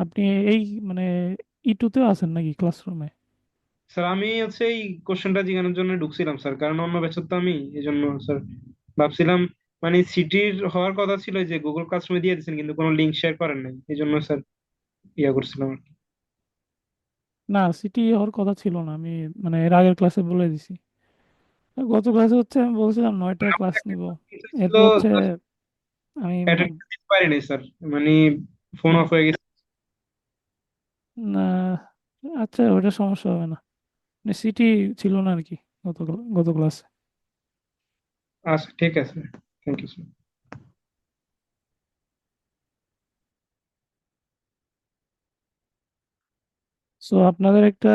আপনি এই মানে ই2-তেও আছেন নাকি ক্লাসরুমে? স্যার আমি হচ্ছে এই কোশ্চেনটা জিজ্ঞানোর জন্য ঢুকছিলাম স্যার, কারণ অন্য ব্যাচের তো আমি, এই জন্য স্যার ভাবছিলাম মানে সিটির হওয়ার কথা ছিল, যে গুগল ক্লাসরুমে দিয়ে দিয়েছেন কিন্তু কোনো লিঙ্ক শেয়ার করেন নাই, এই জন্য স্যার ইয়া করছিলাম আর কি। না, সিটি হওয়ার কথা ছিল না, আমি মানে এর আগের ক্লাসে বলে দিছি। গত ক্লাসে হচ্ছে আমি বলছিলাম 9টায় ক্লাস নিব, ছিল, এরপর হচ্ছে আমি মানে অ্যাটেন্ড দিতে পারিনি স্যার, মানে ফোন হুম, অফ হয়ে গেছে। না, আচ্ছা ওটা সমস্যা হবে না। সিটি ছিল না আর কি গত গত ক্লাসে। আচ্ছা ঠিক আছে, থ্যাংক ইউ স্যার। সো আপনাদের একটা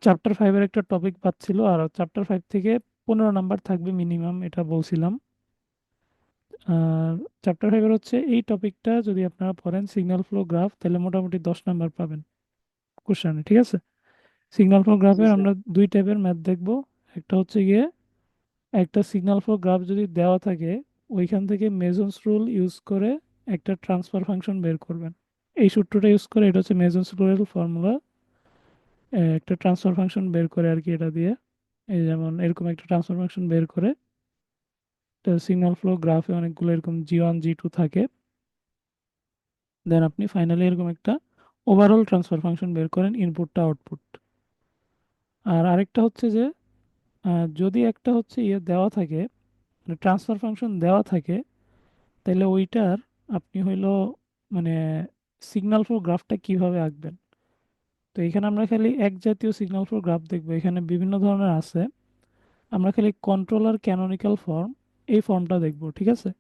চ্যাপ্টার 5-এর একটা টপিক পাচ্ছিল, আর চ্যাপ্টার 5 থেকে 15 নাম্বার থাকবে মিনিমাম, এটা বলছিলাম। আর চ্যাপ্টার 5-এর হচ্ছে এই টপিকটা যদি আপনারা পড়েন সিগন্যাল ফ্লো গ্রাফ, তাহলে মোটামুটি 10 নাম্বার পাবেন কোশ্চেনে, ঠিক আছে? সিগন্যাল ফ্লো জি গ্রাফের স্যার। আমরা দুই টাইপের ম্যাথ দেখব। একটা হচ্ছে গিয়ে একটা সিগন্যাল ফ্লো গ্রাফ যদি দেওয়া থাকে, ওইখান থেকে মেসন্স রুল ইউজ করে একটা ট্রান্সফার ফাংশন বের করবেন। এই সূত্রটা ইউজ করে, এটা হচ্ছে মেসন্স রুলের ফর্মুলা, একটা ট্রান্সফার ফাংশন বের করে আর কি এটা দিয়ে। এই যেমন এরকম একটা ট্রান্সফার ফাংশন বের করে, সিগন্যাল ফ্লো গ্রাফে অনেকগুলো এরকম G1 G2 থাকে। দেন আপনি ফাইনালি এরকম একটা ওভারঅল ট্রান্সফার ফাংশন বের করেন, ইনপুটটা আউটপুট। আর আরেকটা হচ্ছে যে যদি একটা হচ্ছে ইয়ে দেওয়া থাকে, মানে ট্রান্সফার ফাংশন দেওয়া থাকে, তাহলে ওইটার আপনি হইলো মানে সিগন্যাল ফ্লো গ্রাফটা কিভাবে আঁকবেন। তো এখানে আমরা খালি এক জাতীয় সিগন্যাল ফ্লো গ্রাফ দেখবো, এখানে বিভিন্ন ধরনের আছে। আমরা খালি কন্ট্রোলার ক্যানোনিক্যাল ফর্ম, এই ফর্মটা দেখবো, ঠিক আছে?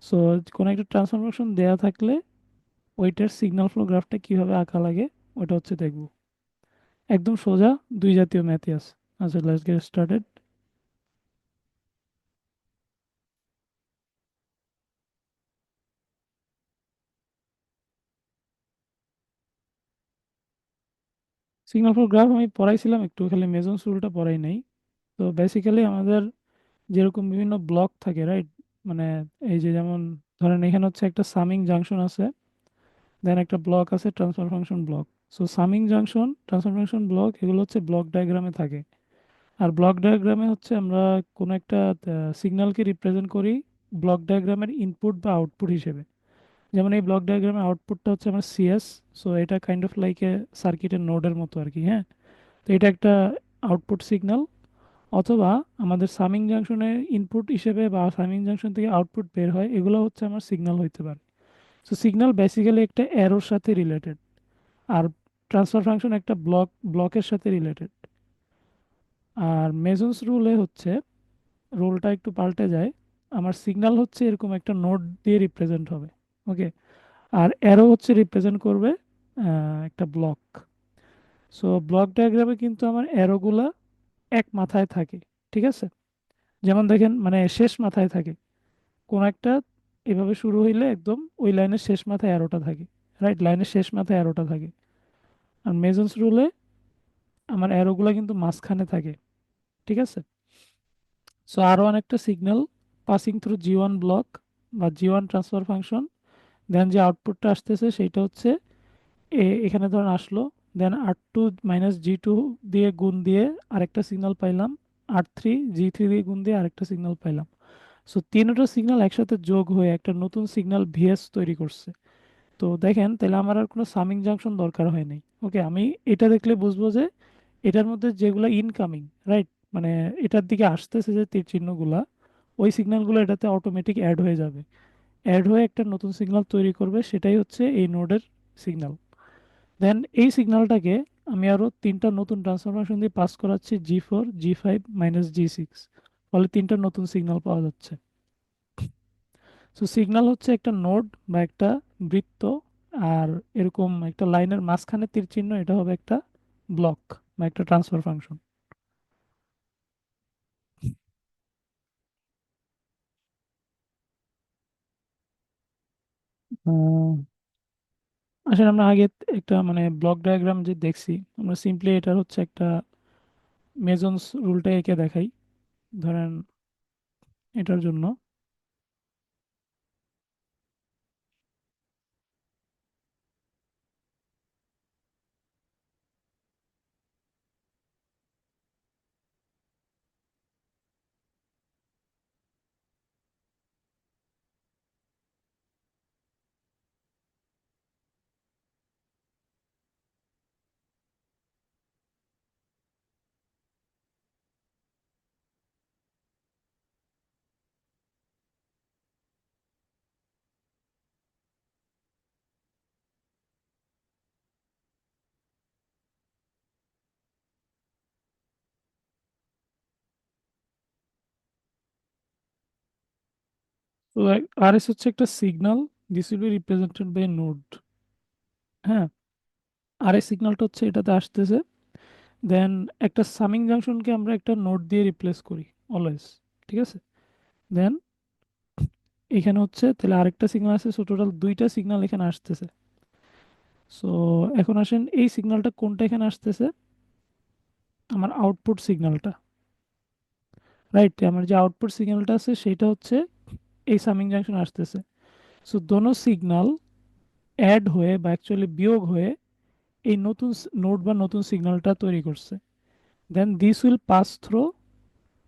সো কোনো একটা ট্রান্সফরমেশন দেওয়া থাকলে ওইটার সিগন্যাল ফ্লো গ্রাফটা কিভাবে আঁকা লাগে ওটা হচ্ছে দেখবো। একদম সোজা, দুই জাতীয় ম্যাথই আছে। আচ্ছা, let's get started. Signal flow graph আমি পড়াইছিলাম একটু, খালি মেসন্স রুলটা পড়াই নাই। তো বেসিক্যালি আমাদের যেরকম বিভিন্ন ব্লক থাকে, রাইট? মানে এই যে যেমন ধরেন এখানে হচ্ছে একটা সামিং জাংশন আছে, দেন একটা ব্লক আছে transfer function block. So summing junction, transfer function block, এগুলো হচ্ছে ব্লক ডায়াগ্রামে থাকে। আর ব্লক ডায়াগ্রামে হচ্ছে আমরা কোনো একটা সিগন্যালকে রিপ্রেজেন্ট করি ব্লক ডায়াগ্রামের ইনপুট বা আউটপুট হিসেবে। যেমন এই ব্লক ডায়াগ্রামের আউটপুটটা হচ্ছে আমার সিএস। সো এটা কাইন্ড অফ লাইক এ সার্কিটের নোডের মতো আর কি, হ্যাঁ। তো এটা একটা আউটপুট সিগন্যাল। অথবা আমাদের সামিং জাংশনের ইনপুট হিসেবে বা সামিং জাংশন থেকে আউটপুট বের হয়, এগুলো হচ্ছে আমার সিগন্যাল হইতে পারে। সো সিগন্যাল বেসিক্যালি একটা অ্যারোর সাথে রিলেটেড। আর ট্রান্সফার ফাংশন একটা ব্লকের সাথে রিলেটেড। আর মেসন্স রুলে হচ্ছে রোলটা একটু পাল্টে যায়। আমার সিগন্যাল হচ্ছে এরকম একটা নোড দিয়ে রিপ্রেজেন্ট হবে, ওকে। আর অ্যারো হচ্ছে রিপ্রেজেন্ট করবে একটা ব্লক। সো ব্লক ডায়াগ্রামে কিন্তু আমার অ্যারোগুলা এক মাথায় থাকে, ঠিক আছে? যেমন দেখেন, মানে শেষ মাথায় থাকে। কোন একটা এভাবে শুরু হইলে একদম ওই লাইনের শেষ মাথায় অ্যারোটা থাকে, রাইট? লাইনের শেষ মাথায় অ্যারোটা থাকে। আর মেসন্স রুলে আমার অ্যারোগুলা কিন্তু মাঝখানে থাকে, ঠিক আছে? সো আরও অনেকটা signal passing through G1 block বা G1 ট্রান্সফার ফাংশন, দেন যে আউটপুটটা আসতেছে সেইটা হচ্ছে এখানে ধরেন আসলো। দেন R2 - G2 দিয়ে গুণ দিয়ে আরেকটা সিগন্যাল পাইলাম, R3 G3 দিয়ে গুণ দিয়ে আরেকটা সিগন্যাল পাইলাম। সো তিনটা সিগন্যাল একসাথে যোগ হয়ে একটা নতুন সিগন্যাল ভিএস তৈরি করছে। তো দেখেন, তাহলে আমার আর কোনো সামিং জাংশন দরকার হয় নাই, ওকে। আমি এটা দেখলে বুঝবো যে এটার মধ্যে যেগুলো ইনকামিং, রাইট, মানে এটার দিকে আসতেছে যে তীর চিহ্নগুলা, ওই সিগন্যালগুলো এটাতে অটোমেটিক অ্যাড হয়ে যাবে। অ্যাড হয়ে একটা নতুন সিগন্যাল তৈরি করবে, সেটাই হচ্ছে এই নোডের সিগন্যাল। দেন এই সিগন্যালটাকে আমি আরও তিনটা নতুন ট্রান্সফরমেশন দিয়ে পাস করাচ্ছি, G4 G5 - G6। ফলে তিনটা নতুন সিগন্যাল পাওয়া যাচ্ছে। সো সিগন্যাল হচ্ছে একটা নোড বা একটা বৃত্ত, আর এরকম একটা লাইনের মাঝখানে তীর চিহ্ন, এটা হবে একটা ব্লক বা একটা ট্রান্সফার ফাংশন। আসলে আমরা আগে একটা মানে ব্লক ডায়াগ্রাম যে দেখছি, আমরা সিম্পলি এটার হচ্ছে একটা মেজন্স রুলটা এঁকে দেখাই। ধরেন এটার জন্য তো আরএস হচ্ছে একটা signal, this will be represented by node. হ্যাঁ, আরএস সিগন্যালটা হচ্ছে এটাতে আসতেছে, দেন একটা সামিং জাংশনকে আমরা একটা নোড দিয়ে রিপ্লেস করি অলওয়েজ। ঠিক আছে, দেন এখানে হচ্ছে তাহলে আরেকটা সিগন্যাল আছে, সো টোটাল দুইটা সিগন্যাল এখানে আসতেছে। সো এখন আসেন এই সিগন্যালটা কোনটা এখানে আসতেছে, আমার আউটপুট সিগন্যালটা। রাইট, আমার যে আউটপুট সিগন্যালটা আছে সেটা হচ্ছে এই সামিং জাংশন আসতেছে। সো দোনো সিগন্যাল অ্যাড হয়ে বা অ্যাকচুয়ালি বিয়োগ হয়ে এই নতুন নোড বা নতুন সিগন্যালটা তৈরি করছে। Then this will pass through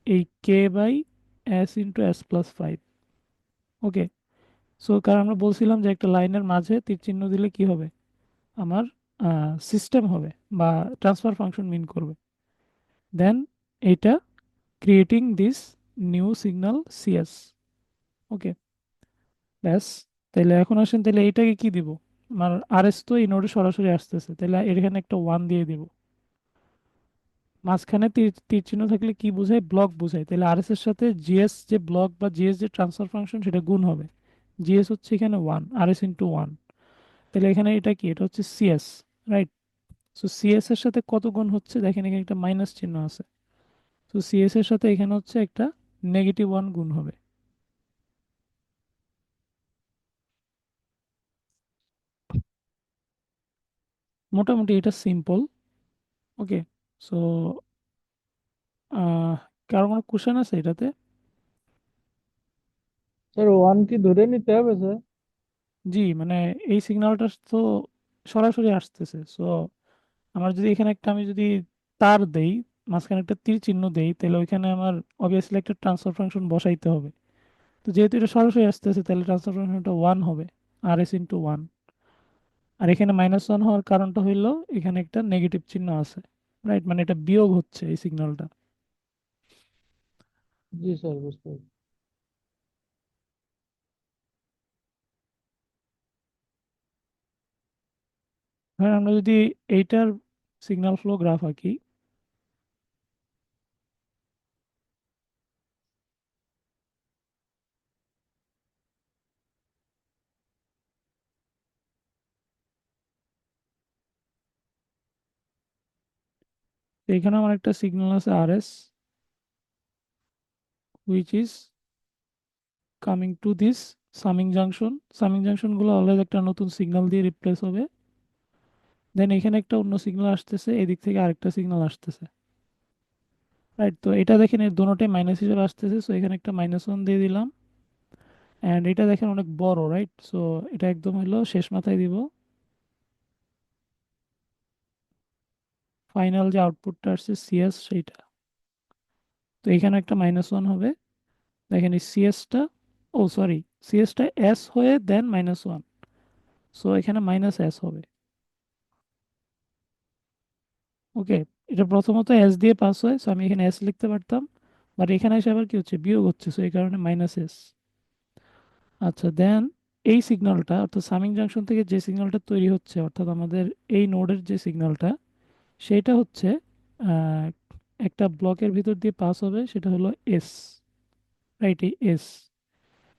এই K by S into S plus five. Okay, so কারণ আমরা বলছিলাম যে একটা লাইনের মাঝে তীর চিহ্ন দিলে কি হবে, আমার সিস্টেম হবে বা ট্রান্সফার ফাংশন মিন করবে। দেন এইটা creating this new signal CS. Okay, ব্যাস। তাহলে এখন আসেন, তাহলে এইটাকে কি দিব, আমার আরএস তো এই নোডে সরাসরি আসতেছে, তাহলে এখানে একটা ওয়ান দিয়ে দিব। মাঝখানে তীর তীর চিহ্ন থাকলে কি বোঝায়, ব্লক বোঝায়, তাহলে আরএস এর সাথে জিএস যে ব্লক বা জিএস যে ট্রান্সফার ফাংশন সেটা গুণ হবে। জিএস হচ্ছে এখানে ওয়ান, আরএস ইন্টু ওয়ান। তাহলে এখানে এটা কি, এটা হচ্ছে সিএস। রাইট, সো সিএস এর সাথে কত গুণ হচ্ছে দেখেন, এখানে একটা মাইনাস চিহ্ন আছে। তো সিএস এর সাথে এখানে হচ্ছে একটা নেগেটিভ ওয়ান গুণ হবে। মোটামুটি এটা সিম্পল। ওকে, সো কারো কোনো কোশ্চেন আছে এটাতে? স্যার ওয়ান কি ধরে নিতে হবে স্যার? জি, মানে এই সিগন্যালটা তো সরাসরি আসতেছে, সো আমার যদি এখানে একটা, আমি যদি তার দেই, মাঝখানে একটা তীর চিহ্ন দেই, তাহলে ওইখানে আমার অবভিয়াসলি একটা ট্রান্সফার ফাংশন বসাইতে হবে। তো যেহেতু এটা সরাসরি আসতেছে তাহলে ট্রান্সফার ফাংশনটা ওয়ান হবে, আর এস ইন্টু ওয়ান। আর এখানে মাইনাস ওয়ান হওয়ার কারণটা হইলো এখানে একটা নেগেটিভ চিহ্ন আছে। রাইট, মানে এটা বিয়োগ হচ্ছে এই সিগন্যালটা। জি স্যার, বুঝতে পারছি। হ্যাঁ, আমরা যদি এইটার সিগন্যাল ফ্লো গ্রাফ আঁকি, তো এখানে আমার একটা সিগন্যাল আছে আর S, which is coming to this summing junction. Summing junction গুলো অলওয়েজ একটা নতুন সিগন্যাল দিয়ে রিপ্লেস হবে। দেন এখানে একটা অন্য সিগন্যাল আসতেছে, এদিক থেকে আরেকটা সিগন্যাল আসতেছে। রাইট, তো এটা দেখেন এর দুটোটাই মাইনাস হিসেবে আসতেছে, সো এখানে একটা মাইনাস ওয়ান দিয়ে দিলাম। অ্যান্ড এটা দেখেন অনেক বড়, রাইট, সো এটা একদম হলো শেষ মাথায় দিব। ফাইনাল যে আউটপুটটা আসছে সিএস সেইটা, তো এখানে একটা মাইনাস ওয়ান হবে। দেখেন এই সিএসটা, ও সরি, সিএসটা এস হয়ে দেন মাইনাস ওয়ান, সো এখানে মাইনাস এস হবে। ওকে, এটা প্রথমত এস দিয়ে পাস হয়, সো আমি এখানে এস লিখতে পারতাম, বাট এখানে এসে আবার কি হচ্ছে, বিয়োগ হচ্ছে, সো এই কারণে মাইনাস এস। আচ্ছা, দেন এই সিগন্যালটা অর্থাৎ সামিং জাংশন থেকে যে সিগন্যালটা তৈরি হচ্ছে, অর্থাৎ আমাদের এই নোডের যে সিগন্যালটা, সেটা হচ্ছে আহ, একটা ব্লকের ভিতর দিয়ে পাস হবে, সেটা হলো এস। রাইট, এই এস,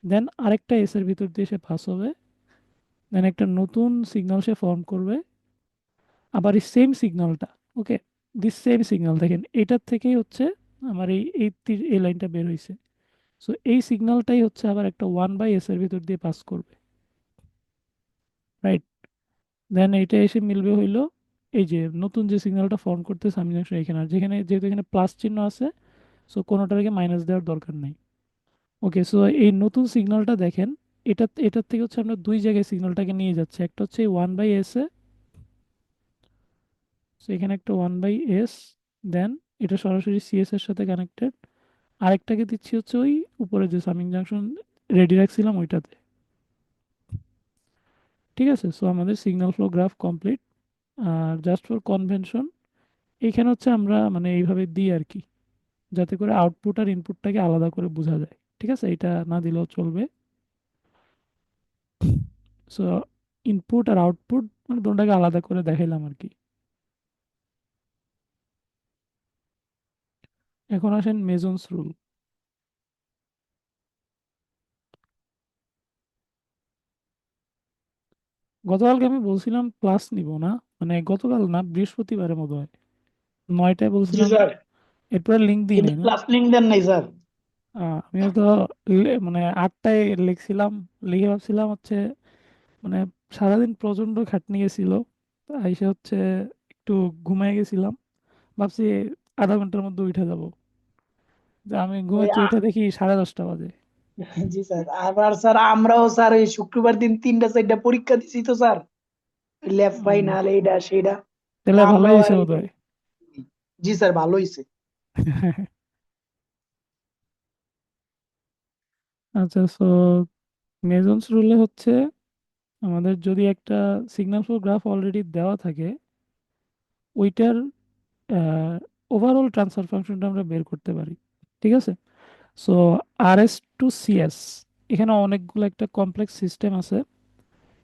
দেন আরেকটা এস এর ভিতর দিয়ে সে পাস হবে, দেন একটা নতুন সিগন্যাল সে ফর্ম করবে, আবার এই সেম সিগন্যালটা। ওকে, দিস সেম সিগন্যাল দেখেন এটার থেকেই হচ্ছে আমার এই লাইনটা বের হয়েছে। সো এই সিগন্যালটাই হচ্ছে আবার একটা ওয়ান বাই এস এর ভিতর দিয়ে পাস করবে। রাইট, দেন এইটা এসে মিলবে হইলো এই যে নতুন যে সিগন্যালটা ফর্ম করতেছে আমি জাংশন এখানে, আর যেখানে যেহেতু এখানে প্লাস চিহ্ন আছে, সো কোনোটাকে মাইনাস দেওয়ার দরকার নাই। ওকে, সো এই নতুন সিগন্যালটা দেখেন, এটার থেকে হচ্ছে আমরা দুই জায়গায় সিগন্যালটাকে নিয়ে যাচ্ছি, একটা হচ্ছে one by S A, so এখানে একটা ওয়ান বাই এস, দেন এটা সরাসরি সিএস এর সাথে কানেক্টেড। আরেকটাকে দিচ্ছি হচ্ছে ওই উপরে যে সামিং জাংশন রেডি রাখছিলাম ওইটাতে। ঠিক আছে, সো আমাদের সিগন্যাল ফ্লো গ্রাফ কমপ্লিট। আর জাস্ট ফর কনভেনশন, এইখানে হচ্ছে আমরা মানে এইভাবে দিই আর কি, যাতে করে আউটপুট আর ইনপুটটাকে আলাদা করে বোঝা যায়। ঠিক আছে, এটা না দিলেও চলবে। সো ইনপুট আর আউটপুট মানে দুটাকে আলাদা করে দেখাইলাম আর কি। এখন আসেন মেজন্স রুল। গতকালকে আমি বলছিলাম ক্লাস নিব না, মানে গতকাল না, বৃহস্পতিবারের মতো হয়, 9টায় জি বলছিলাম। স্যার, এরপরে লিঙ্ক দিই কিন্তু নাই না। ক্লাস লিঙ্ক দেন নাই স্যার। আমিও তো মানে 8টায় লিখছিলাম, লিখে ভাবছিলাম হচ্ছে মানে সারাদিন প্রচন্ড খাটনি গেছিল, এসে হচ্ছে একটু ঘুমায় গেছিলাম, ভাবছি আধা ঘন্টার মধ্যে উঠে যাব, যে আমি ওই ঘুমাচ্ছি, উঠে দেখি 10:30 বাজে। জি স্যার, আবার স্যার আমরাও স্যার ওই শুক্রবার দিন 3টা 4টা পরীক্ষা দিছি তো স্যার, ল্যাব উম, ফাইনাল এইটা সেইটা। তাহলে ভালোই আমরাও হয়েছে আর বোধ হয়। জি স্যার ভালো হয়েছে। আচ্ছা, সো মেজন্স রুলে হচ্ছে আমাদের যদি একটা সিগন্যাল ফ্লো গ্রাফ অলরেডি দেওয়া থাকে, ওইটার ওভারঅল ট্রান্সফার ফাংশনটা আমরা বের করতে পারি। ঠিক আছে, সো আর এস টু সিএস, এখানে অনেকগুলো একটা কমপ্লেক্স সিস্টেম আছে,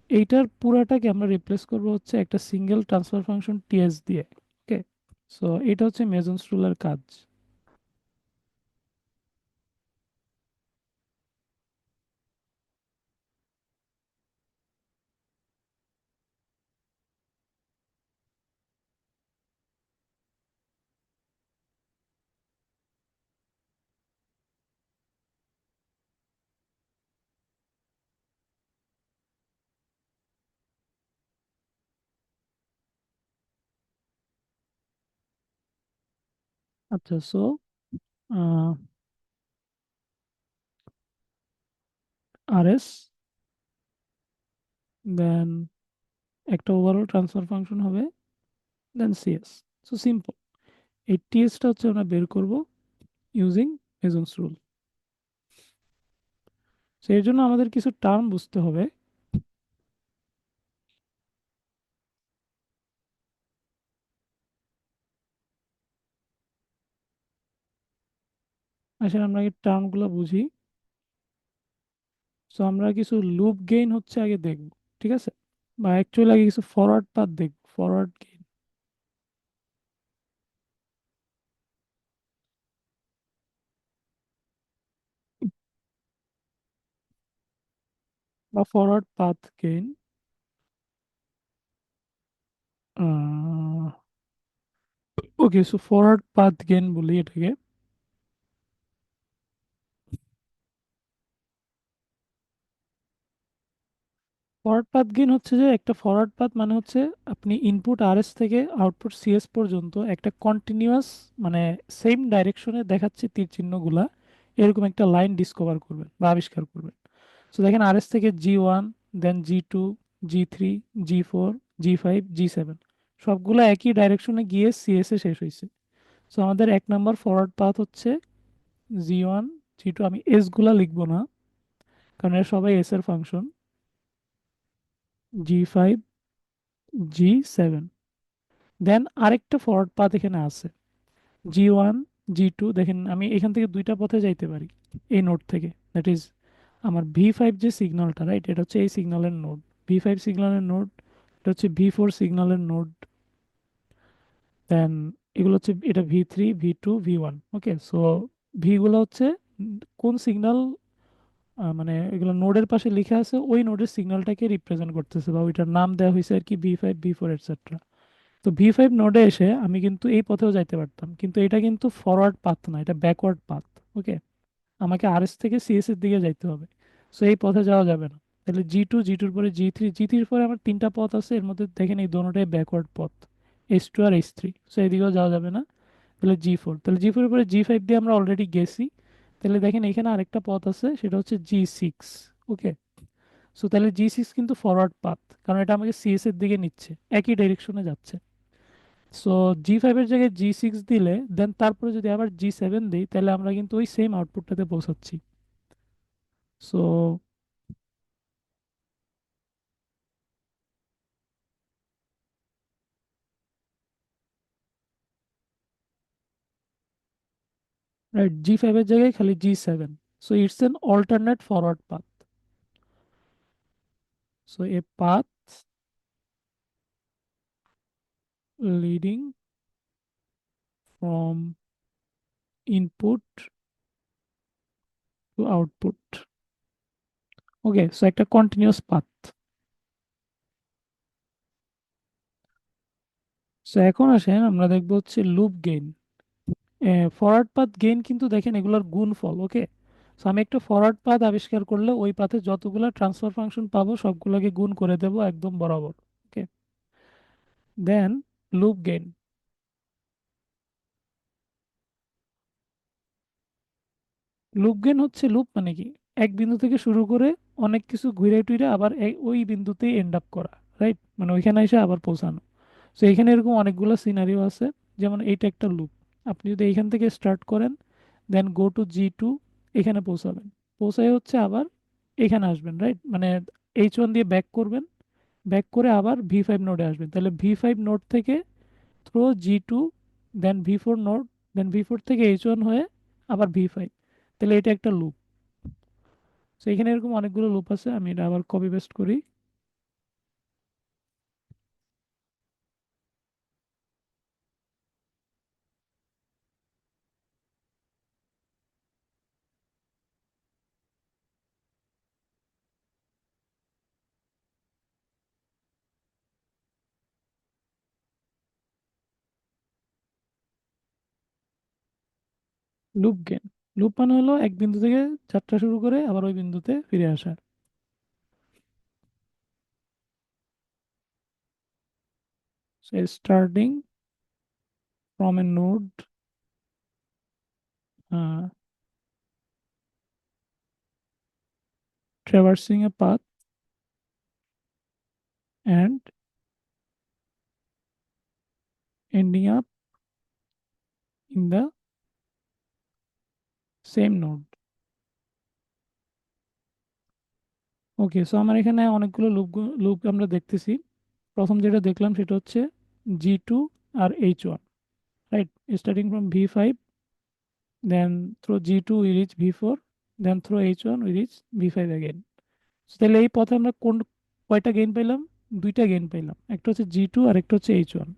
এইটার পুরাটাকে আমরা রিপ্লেস করব হচ্ছে একটা সিঙ্গেল ট্রান্সফার ফাংশন টিএস দিয়ে। ওকে, সো এটা হচ্ছে মেজন্স রুলের কাজ। আচ্ছা, সো আর এস, দেন একটা ওভারঅল ট্রান্সফার ফাংশন হবে, দেন সিএস। সো সিম্পল, এই টিএসটা হচ্ছে আমরা বের করব ইউজিং মেজন্স রুল। সো এর জন্য আমাদের কিছু টার্ম বুঝতে হবে। আসলে আমরা এই টার্মগুলো বুঝি। সো আমরা কিছু লুপ গেইন হচ্ছে আগে দেখব, ঠিক আছে, বা অ্যাকচুয়ালি আগে কিছু ফরওয়ার্ড পাথ দেখব, ফরওয়ার্ড গেইন বা ফরওয়ার্ড পাথ গেইন। ওকে, সো ফরওয়ার্ড পাথ গেইন বলি এটাকে। ফরওয়ার্ড পাথ গেইন হচ্ছে যে একটা ফরওয়ার্ড পাথ মানে হচ্ছে আপনি ইনপুট আরএস থেকে আউটপুট সিএস পর্যন্ত একটা কন্টিনিউয়াস, মানে সেম ডাইরেকশনে দেখাচ্ছে তীর চিহ্নগুলা, এরকম একটা লাইন ডিসকভার করবেন বা আবিষ্কার করবেন। সো দেখেন আরএস থেকে G1, দেন G2, G3, G4, G5, G7, সবগুলো একই ডাইরেকশনে গিয়ে সিএস এ শেষ হয়েছে। সো আমাদের 1 নম্বর ফরওয়ার্ড পাথ হচ্ছে G1, G2, আমি এস গুলা লিখবো না কারণ এরা সবাই এস এর ফাংশন, G5, G7। দেন আরেকটা ফরওয়ার্ড পাথ এখানে আছে, G1, G2, দেখেন আমি এখান থেকে দুইটা পথে যাইতে পারি এই নোড থেকে, দ্যাট ইজ আমার V5 যে সিগন্যালটা, রাইট, এটা হচ্ছে এই সিগন্যালের নোড, V5 সিগন্যালের নোড, এটা হচ্ছে V4 সিগন্যালের নোড, দেন এগুলো হচ্ছে, এটা V3, V2, V1। ওকে, সো ভি গুলো হচ্ছে কোন সিগন্যাল, মানে এগুলো নোডের পাশে লেখা আছে, ওই নোডের সিগন্যালটাকে রিপ্রেজেন্ট করতেছে বা ওইটার নাম দেওয়া হয়েছে আর কি, V5, V4 এটসেট্রা। তো V5 নোডে এসে আমি কিন্তু এই পথেও যাইতে পারতাম, কিন্তু এটা কিন্তু ফরওয়ার্ড পাথ না, এটা ব্যাকওয়ার্ড পাথ। ওকে, আমাকে আরএস থেকে সিএস এর দিকে যাইতে হবে, সো এই পথে যাওয়া যাবে না। তাহলে G2, G2-র পরে G3, G3-র পরে আমার তিনটা পথ আছে, এর মধ্যে দেখেন এই দোনোটাই ব্যাকওয়ার্ড পথ, H2 আর H3, সো এদিকেও যাওয়া যাবে না। তাহলে G4, তাহলে G4-এর পরে G5 দিয়ে আমরা অলরেডি গেছি। তাহলে দেখেন এখানে আরেকটা পথ আছে, সেটা হচ্ছে G6। ওকে, সো তাহলে G6 কিন্তু ফরওয়ার্ড পাথ, কারণ এটা আমাকে সিএস এর দিকে নিচ্ছে, একই ডাইরেকশনে যাচ্ছে। সো G5-এর জায়গায় G6 দিলে, দেন তারপরে যদি আবার G7 দিই, তাহলে আমরা কিন্তু ওই সেম আউটপুটটাতে পৌঁছাচ্ছি। সো রাইট, G5-এর জায়গায় খালি G7, so it's an alternate forward path. So A path leading from input two output. Okay, so একটা কন্টিনিউয়াস পাথ। সো এখন আসেন আমরা দেখবো হচ্ছে loop gain. Forward path gain কিন্তু দেখেন এগুলোর গুণফল, ওকে। সো আমি একটা ফরওয়ার্ড পাথ আবিষ্কার করলে ওই পাথে যতগুলো ট্রান্সফার ফাংশন পাবো সবগুলোকে গুণ করে দেব একদম বরাবর, ওকে। দেন লুপ গেইন। লুপ গেইন হচ্ছে লুপ মানে কি, এক বিন্দু থেকে শুরু করে অনেক কিছু ঘুরে টুইরে আবার ওই বিন্দুতেই এন্ড আপ করা, রাইট, মানে ওইখানে এসে আবার পৌঁছানো। তো এখানে এরকম অনেকগুলো সিনারিও আছে। যেমন এইটা একটা লুপ, আপনি যদি এইখান থেকে স্টার্ট করেন, দেন গো টু G2, এখানে পৌঁছাবেন, পৌঁছায় হচ্ছে আবার এখানে আসবেন, রাইট, মানে H1 দিয়ে ব্যাক করবেন, ব্যাক করে আবার V5 নোডে আসবেন, তাহলে V5 নোড থেকে থ্রো G2, দেন V4 নোড, দেন V4 থেকে H1 হয়ে আবার V5, তাহলে এটা একটা লুপ। তো এখানে এরকম অনেকগুলো লুপ আছে, আমি এটা আবার কপি পেস্ট করি। লুপ গেন, লুপ মানে হলো এক বিন্দু থেকে যাত্রা শুরু করে আবার ওই বিন্দুতে ফিরে আসা। So starting from a node, uh, traversing a path and ending up in the same node. Okay, so আমার এখানে অনেকগুলো লুপ আমরা দেখতেছি। প্রথম যেটা দেখলাম সেটা হচ্ছে G2 আর H1, right, starting from V5, then through G2 we reach V4, then through H1 we reach V5 again. তাহলে এই পথে আমরা কয়টা গেইন পাইলাম? দুইটা গেইন পাইলাম, একটা হচ্ছে G2 আর একটা হচ্ছে H1।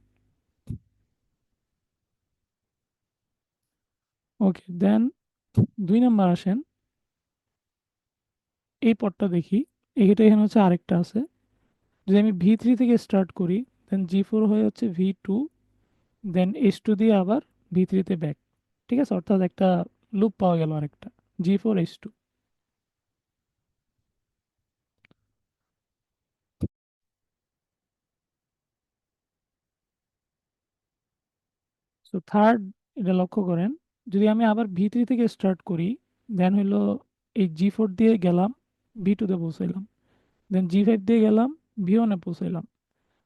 ওকে, দেন 2 নাম্বার আসেন, এই পথটা দেখি, এইটা এখানে হচ্ছে আরেকটা আছে। যদি আমি V3 থেকে স্টার্ট করি, দেন G4 হয়ে হচ্ছে V2, দেন H2 দিয়ে আবার V3 তে ব্যাক, ঠিক আছে, অর্থাৎ একটা লুপ পাওয়া গেল আরেকটা, G4 H2। সো থার্ড, এটা লক্ষ্য করেন, যদি আমি আবার V3 থেকে স্টার্ট করি, দেন হইলো এই G4 দিয়ে গেলাম, V2 তে পৌঁছাইলাম, দেন G5 দিয়ে গেলাম, V1 এ পৌঁছাইলাম,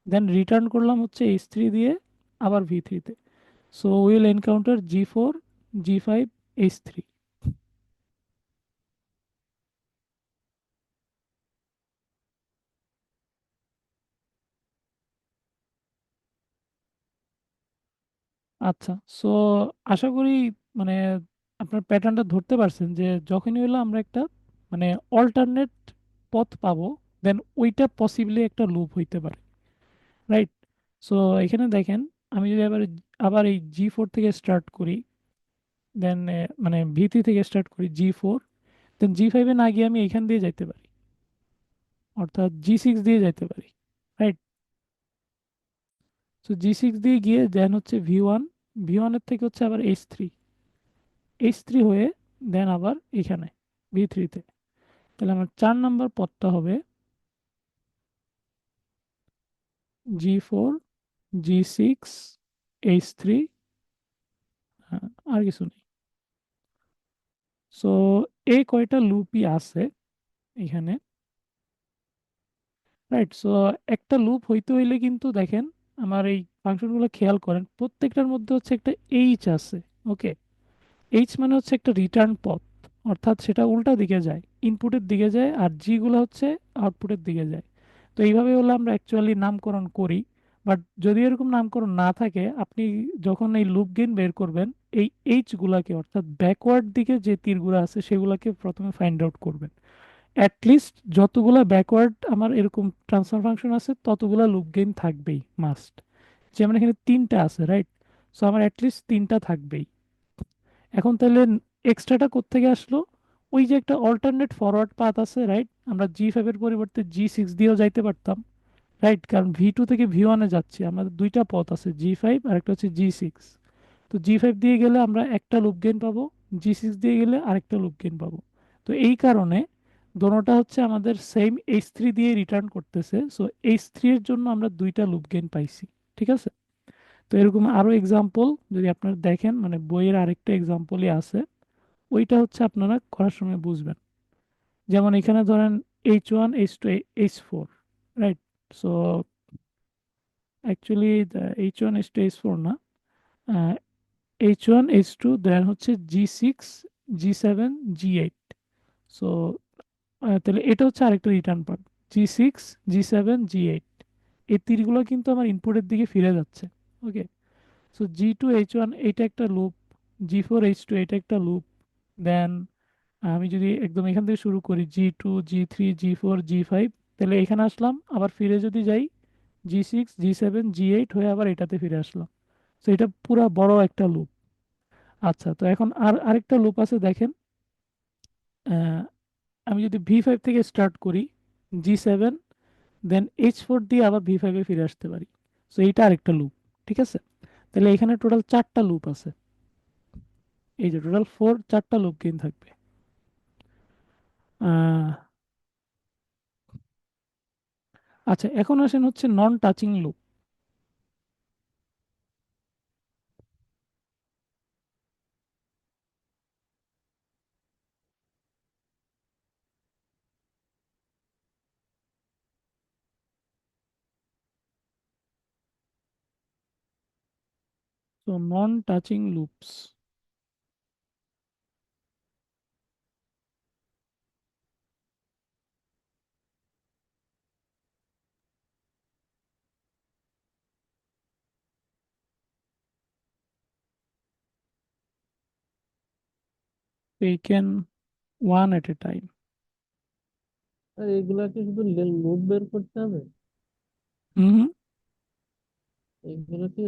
দেন রিটার্ন করলাম হচ্ছে H3 দিয়ে আবার V3 তে। So will encounter G4, G5, H3। আচ্ছা, সো আশা করি মানে আপনার প্যাটার্নটা ধরতে পারছেন যে যখনই হলো আমরা একটা মানে অল্টারনেট পথ পাবো, দেন ওইটা পসিবলি একটা লুপ হইতে পারে, রাইট। সো এখানে দেখেন, আমি যদি আবার এই G4 থেকে স্টার্ট করি, দেন মানে V3 থেকে স্টার্ট করি G4, দেন G5 এ না গিয়ে আমি এখান দিয়ে যাইতে পারি, অর্থাৎ G6 দিয়ে যাইতে পারি, রাইট। সো G6 দিয়ে গিয়ে দেন হচ্ছে V1, V1 এর থেকে হচ্ছে আবার H3, H3 হয়ে দেন আবার এখানে V3 তে। তাহলে আমার 4 নাম্বার পথটা হবে G4, G6, H3, আর কিছু নেই। সো এই কয়টা লুপই আছে এখানে, রাইট। সো একটা লুপ হইতে হইলে কিন্তু দেখেন, আমার এই ফাংশনগুলো খেয়াল করেন, প্রত্যেকটার মধ্যে হচ্ছে একটা এইচ আছে, ওকে। এইচ মানে হচ্ছে একটা রিটার্ন পথ, অর্থাৎ সেটা উল্টা দিকে যায়, ইনপুটের দিকে যায়, আর জি গুলো হচ্ছে আউটপুটের দিকে যায়। তো এইভাবে হলে আমরা অ্যাকচুয়ালি নামকরণ করি। বাট যদি এরকম নামকরণ না থাকে, আপনি যখন এই লুপ গেইন বের করবেন, এই এইচ গুলাকে অর্থাৎ ব্যাকওয়ার্ড দিকে যে তীরগুলো আছে সেগুলোকে প্রথমে ফাইন্ড আউট করবেন। অ্যাটলিস্ট যতগুলা ব্যাকওয়ার্ড আমার এরকম ট্রান্সফার ফাংশন আছে ততগুলা লুপ গেইন থাকবেই মাস্ট। যেমন এখানে 3টা আছে, রাইট। সো আমার অ্যাটলিস্ট 3টা থাকবেই। এখন তাহলে এক্সট্রাটা কোত্থেকে আসলো? ওই যে একটা অল্টারনেট ফরওয়ার্ড পাথ আছে, রাইট, আমরা G5 এর পরিবর্তে G6 দিয়েও যাইতে পারতাম, রাইট, কারণ ভি টু থেকে ভি 1-এ যাচ্ছি, আমাদের দুইটা পথ আছে, G5 আর একটা হচ্ছে G6। তো G5 দিয়ে গেলে আমরা একটা লুপ গেইন পাবো, G6 দিয়ে গেলে আরেকটা লুপ গেইন পাবো। তো এই কারণে দোনোটা হচ্ছে আমাদের সেম H3 দিয়ে রিটার্ন করতেছে, সো H3 এর জন্য আমরা দুইটা লুপ গেইন পাইছি। ঠিক আছে, তো এরকম আরো এক্সাম্পল যদি আপনারা দেখেন, মানে বইয়ের আরেকটা এক্সাম্পলই আছে, ওইটা হচ্ছে আপনারা করার সময় বুঝবেন। যেমন এখানে ধরেন H1 H2 H4, right? So actually H1 H2 H4 না, H1 H2 দেন হচ্ছে G6 G7 G8। সো তাহলে এটা হচ্ছে আরেকটা return part, G6 G7 G8। এই তীরগুলো কিন্তু আমার ইনপুটের দিকে ফিরে যাচ্ছে। ওকে, সো G2 H1 এটা একটা লুপ, G4 H2 এটা একটা লুপ। দেন আমি যদি একদম এখান থেকে শুরু করি, G2 G3 G4 G5, তাহলে এখানে আসলাম, আবার ফিরে যদি যাই G6 G7 G8 হয়ে আবার এটাতে ফিরে আসলাম। তো এটা পুরা বড় একটা লুপ। আচ্ছা, তো এখন আরেকটা লুপ আছে দেখেন, আহ, আমি যদি ভি 5 থেকে স্টার্ট করি, G7 দেন H4 দিয়ে আবার ভি 5-এ ফিরে আসতে পারি। সো এইটা আরেকটা লুপ। ঠিক আছে, তাহলে এখানে টোটাল চারটা লুপ আছে, এই যে টোটাল চারটা লুপ গেইন থাকবে। আহ, আচ্ছা, এখন আসেন হচ্ছে নন touching loop. So non-touching loops, taken one at a time. আর এগুলা কি শুধু লুপ বের করতে হবে? হুম। এগুলো কি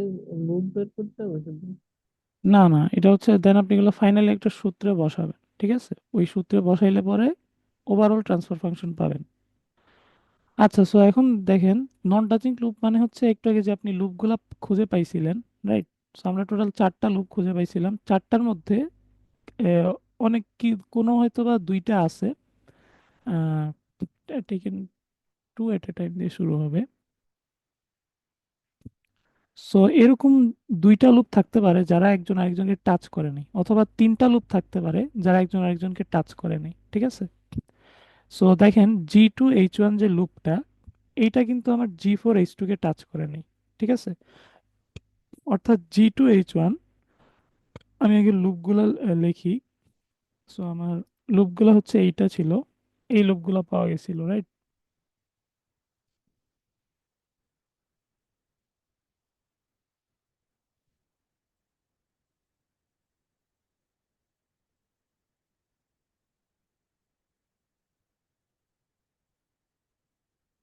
লুপ বের করতে হবে শুধু? না না, এটা হচ্ছে দেন আপনি এগুলো ফাইনালি একটা সূত্রে বসাবেন। ঠিক আছে, ওই সূত্রে বসাইলে পরে ওভারঅল ট্রান্সফার ফাংশন পাবেন। আচ্ছা, সো এখন দেখেন, নন টাচিং লুপ মানে হচ্ছে একটু আগে যে আপনি লুপগুলা খুঁজে পাইছিলেন, রাইট? সো আমরা টোটাল চারটা লুপ খুঁজে পাইছিলাম, চারটার মধ্যে আহ, অনেক কি কোনো হয়তো বা দুইটা আছে taken two at a time দিয়ে শুরু হবে। সো এরকম দুইটা লুপ থাকতে পারে যারা একজন আরেকজনকে টাচ করে নাই, অথবা তিনটা লুপ থাকতে পারে যারা একজন আরেকজনকে টাচ করে নাই। ঠিক আছে, সো দেখেন G2 H1 যে লুপটা, এইটা কিন্তু আমার G4 H2 কে টাচ করে নাই। ঠিক আছে, অর্থাৎ G2 H1, আমি আগে লুপগুলো লিখি। সো আমার লুপগুলো হচ্ছে এইটা ছিল, এই লুপগুলো পাওয়া গেছিল, রাইট?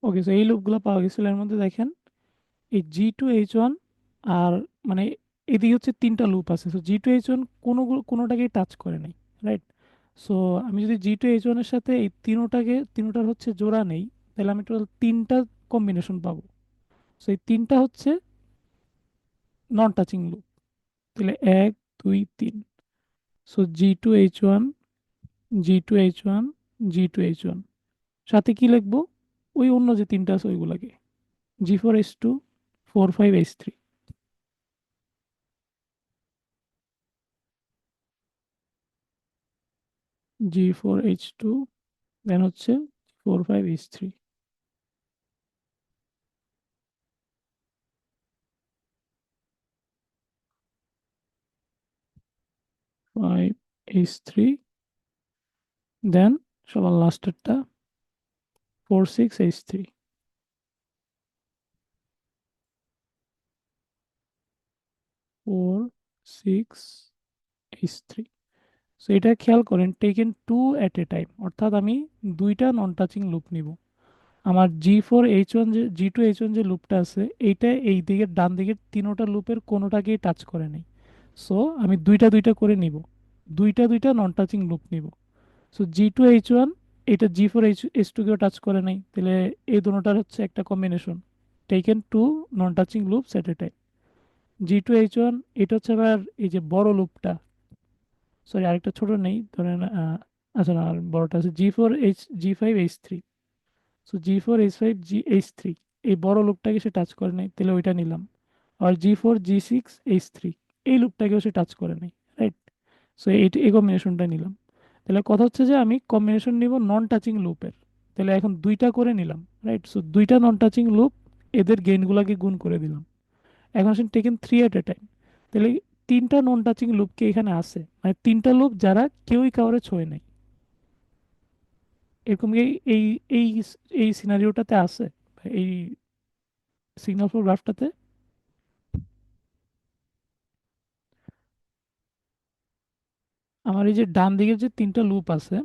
ওকে, সো এই লুপগুলো পাওয়া গেছিল, এর মধ্যে দেখেন এই G2 H1 আর মানে এদিকে হচ্ছে তিনটা লুপ আছে। সো G2 H1 কোনোটাকেই টাচ করে নাই, রাইট? সো আমি যদি G2 H1 এর সাথে এই তিনোটার হচ্ছে জোড়া নেই, তাহলে আমি টোটাল তিনটা কম্বিনেশন পাবো। সো এই তিনটা হচ্ছে নন টাচিং লুপ। তাহলে 1 2 3। সো G2 H1 সাথে কি লিখবো? ওই অন্য যে তিনটা আছে ওইগুলাকে, G4 H2 4 5 H3। G4 H2 দেন হচ্ছে 4 5 H3। 5 H3 দেন সবার লাস্টেরটা 4 6 H3। 4 6 H3। সো এটা খেয়াল করেন, taken two at a time, অর্থাৎ আমি দুইটা নন টাচিং লুপ নিব। আমার G4 H1 যে G2 H1 যে লুপটা আছে, এইটা এই দিকের ডান দিকের তিনোটা লুপের কোনোটাকেই টাচ করে নেই। সো আমি দুইটা দুইটা করে নিব, দুইটা দুইটা নন টাচিং লুপ নিব। সো G2 H1 এটা G4 H2 কেও টাচ করে নাই, তাহলে এই দুটোটার হচ্ছে একটা combination. Taken to non touching loops at a time. G2H1 এটা হচ্ছে আবার এই যে বড় লুপটা, সরি আরেকটা ছোট নেই ধরেন, আচ্ছা না আর বড়টা আছে G4H G5H3। সো G4H5H3 এই বড় লুপটাকে সে টাচ করে নাই, তাহলে ওইটা নিলাম। আর G4G6H3 এই লুপটাকেও সে টাচ করে নাই, রাইট? সো এই কম্বিনেশনটা নিলাম। তাহলে কথা হচ্ছে যে আমি কম্বিনেশন নিব নন টাচিং লুপের। তাহলে এখন দুইটা করে নিলাম, রাইট? সো দুইটা নন টাচিং লুপ, এদের গেইনগুলোকে গুণ করে দিলাম। এখন আসেন taken three at a time. তাহলে তিনটা নন টাচিং লুপ কি এখানে আছে, মানে তিনটা লুপ যারা কেউই কাউরে ছোঁয় নাই, এরকম কি এই এই এই সিনারিওটাতে আছে, এই সিগন্যাল ফ্লো গ্রাফটাতে? আমার এই যে ডান দিকের যে তিনটা লুপ আছে,